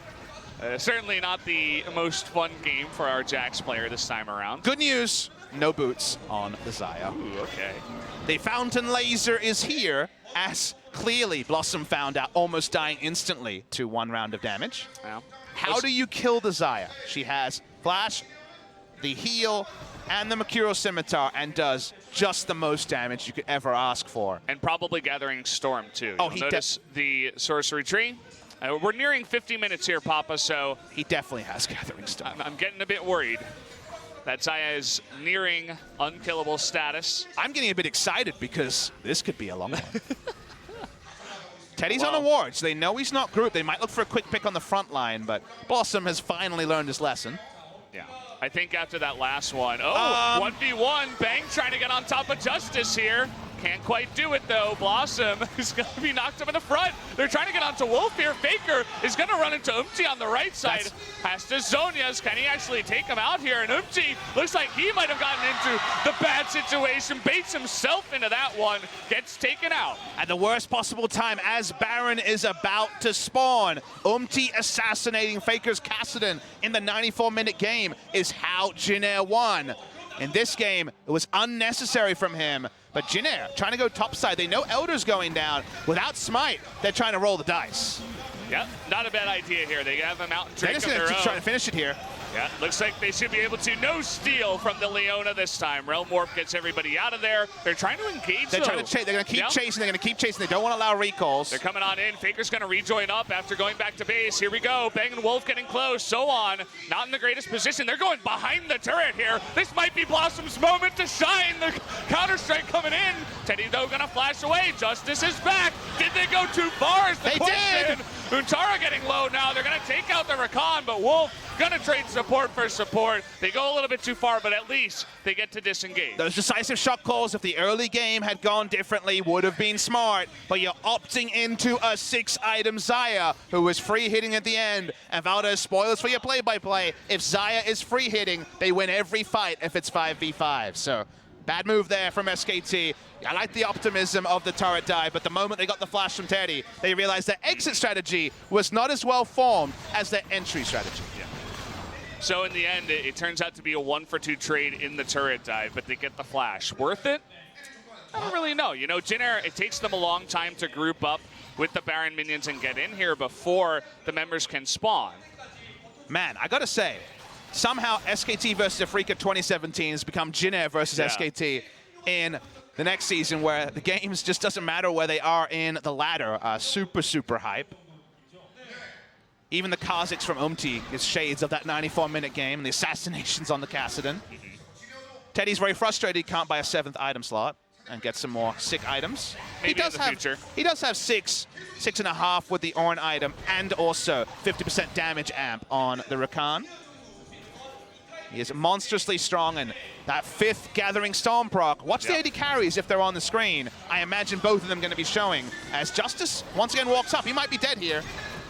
Certainly not the most fun game for our Jax player this time around. Good news, no boots on the Xayah. Ooh, okay. The Fountain Laser is here, as clearly Blossom found out, almost dying instantly to 1 round of damage. Yeah. How do you kill the Xayah? She has Flash, the heal, and the Mercurial Scimitar, and does just the most damage you could ever ask for. And probably Gathering Storm, too. Oh, You'll notice the Sorcery Tree. We're nearing 50 minutes here, Papa, so... He definitely has Gathering Storm. I'm getting a bit worried that Xayah is nearing unkillable status. I'm getting a bit excited because this could be a long one. Teddy's on the wards. They know he's not grouped. They might look for a quick pick on the front line, but Blossom has finally learned his lesson. Yeah. I think after that last one, 1v1, Bang trying to get on top of Justice here. Can't quite do it though. Blossom is going to be knocked up in the front. They're trying to get onto Wolf here. FLICKR is going to run into UmTi on the right side. Has to Zhonya's. Can he actually take him out here? And UmTi looks like he might have gotten into the bad situation. Baits himself into that one. Gets taken out. At the worst possible time as Baron is about to spawn. UmTi assassinating FLICKR's Kassadin in the 94-minute game is how Jin Air won. In this game, it was unnecessary from him, but Jin Air trying to go topside. They know Elder's going down. Without Smite, they're trying to roll the dice. Yeah, not a bad idea here. They have a Mountain Drake of their own. Trying to finish it here. Yeah, looks like they should be able to. No steal from the Leona this time. Realm Warp gets everybody out of there. They're trying to engage, They're trying to chase. They're going to keep chasing. They're going to keep chasing. They don't want to allow recalls. They're coming on in. FLICKR's going to rejoin up after going back to base. Here we go. Bang and Wolf getting close. SoHwan not in the greatest position. They're going behind the turret here. This might be Blossom's moment to shine. The Counter-Strike coming in. Teddy, though, going to flash away. Justice is back. Did they go too far is the question. Did. Untara getting low now. They're going to take out the Rakan, but Wolf going to trade support for support. They go a little bit too far, but at least they get to disengage. Those decisive shot calls, if the early game had gone differently, would have been smart. But you're opting into a 6-item Xayah, who was free hitting at the end. And Valdez, spoilers for your play-by-play. If Xayah is free hitting, they win every fight if it's 5v5. So bad move there from SKT. I like the optimism of the turret dive, but the moment they got the flash from Teddy, they realized their exit strategy was not as well formed as their entry strategy. Yeah. So in the end, it turns out to be a 1-for-2 trade in the turret dive, but they get the flash. Worth it? I don't really know. You know, Jin Air, it takes them a long time to group up with the Baron minions and get in here before the members can spawn. Man, I gotta say, somehow SKT versus Afrika 2017 has become Jin Air versus SKT in the next season, where the games just doesn't matter where they are in the ladder. Super, super hype. Even the Kha'Zix from UmTi is shades of that 94-minute game and the assassinations on the Kassadin. Teddy's very frustrated he can't buy a 7th item slot and get some more sick items. Maybe in the future. He does have 6.5 with the Ornn item, and also 50% damage amp on the Rakan. He is monstrously strong, and that 5th Gathering Storm proc. Watch the AD carries if they're on the screen. I imagine both of them going to be showing. As Justice once again walks up. He might be dead here.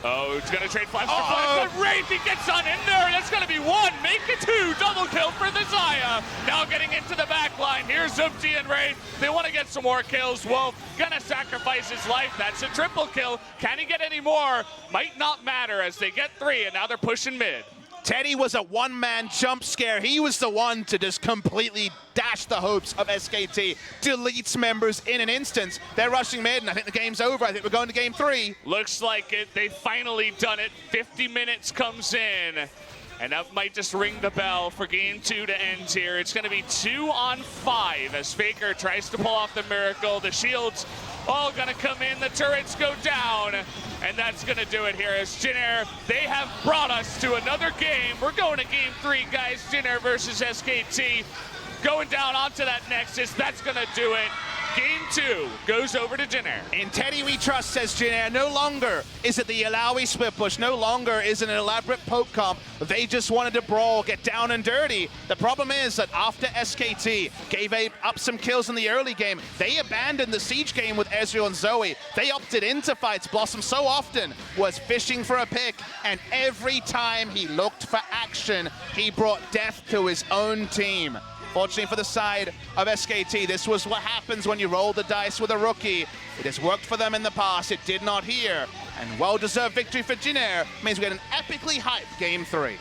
Oh, he's going to trade flash for flash, but Wraith, he gets on in there. That's going to be 1, make it 2, double kill for the Xayah. Now getting into the back line. Here's UmTi and Wraith. They want to get some more kills. Wolf going to sacrifice his life. That's a triple kill. Can he get any more? Might not matter as they get 3, and now they're pushing mid. Teddy was a one-man jump scare. He was the one to just completely dash the hopes of SKT. Deletes members in an instant. They're rushing mid, and I think the game's over. I think we're going to game 3. Looks like it. They've finally done it. 50 minutes comes in, and that might just ring the bell for game 2 to end here. It's going to be 2 on 5 as FLICKR tries to pull off the miracle. The shields all going to come in. The turrets go down. And that's going to do it here as Jin Air, they have brought us to another game. We're going to game 3, guys. Jin Air versus SKT. Going down onto that Nexus. That's going to do it. Game 2 goes over to Jin Air. In Teddy we trust, says Jin Air. No longer is it the Alawi split push. No longer is it an elaborate poke comp. They just wanted to brawl, get down and dirty. The problem is that after SKT gave up some kills in the early game, they abandoned the siege game with Ezreal and Zoe. They opted into fights. Blossom so often was fishing for a pick, and every time he looked for action, he brought death to his own team. Fortunately for the side of SKT, this was what happens when you roll the dice with a rookie. It has worked for them in the past, it did not here. And well-deserved victory for Jin Air means we get an epically hyped game 3.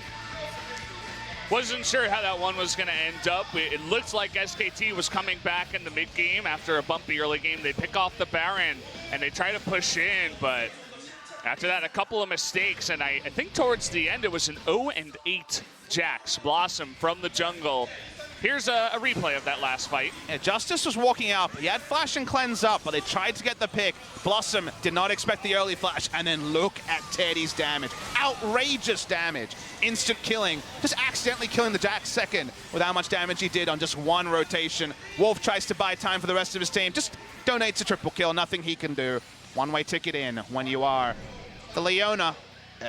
Wasn't sure how that one was going to end up. It looked like SKT was coming back in the mid-game after a bumpy early game. They pick off the Baron, and they try to push in, but after that, a couple of mistakes, and I think towards the end, it was an 0-8 Jax. Blossom from the jungle. Here's a replay of that last fight. Yeah, Justice was walking up. He had flash and cleanse up, but they tried to get the pick. Blossom did not expect the early flash, and then look at Teddy's damage. Outrageous damage. Instant killing. Just accidentally killing the Jax second with how much damage he did on just one rotation. Wolf tries to buy time for the rest of his team. Just donates a triple kill. Nothing he can do. One-way ticket in when you are the Leona.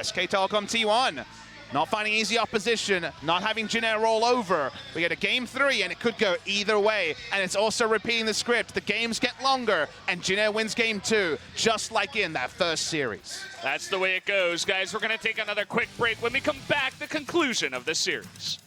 SK Telecom T1. Not finding easy opposition, not having Jin Air roll over. We get a game 3, and it could go either way. And it's also repeating the script. The games get longer, and Jin Air wins game 2, just like in that first series. That's the way it goes, guys. We're going to take another quick break. When we come back, the conclusion of the series.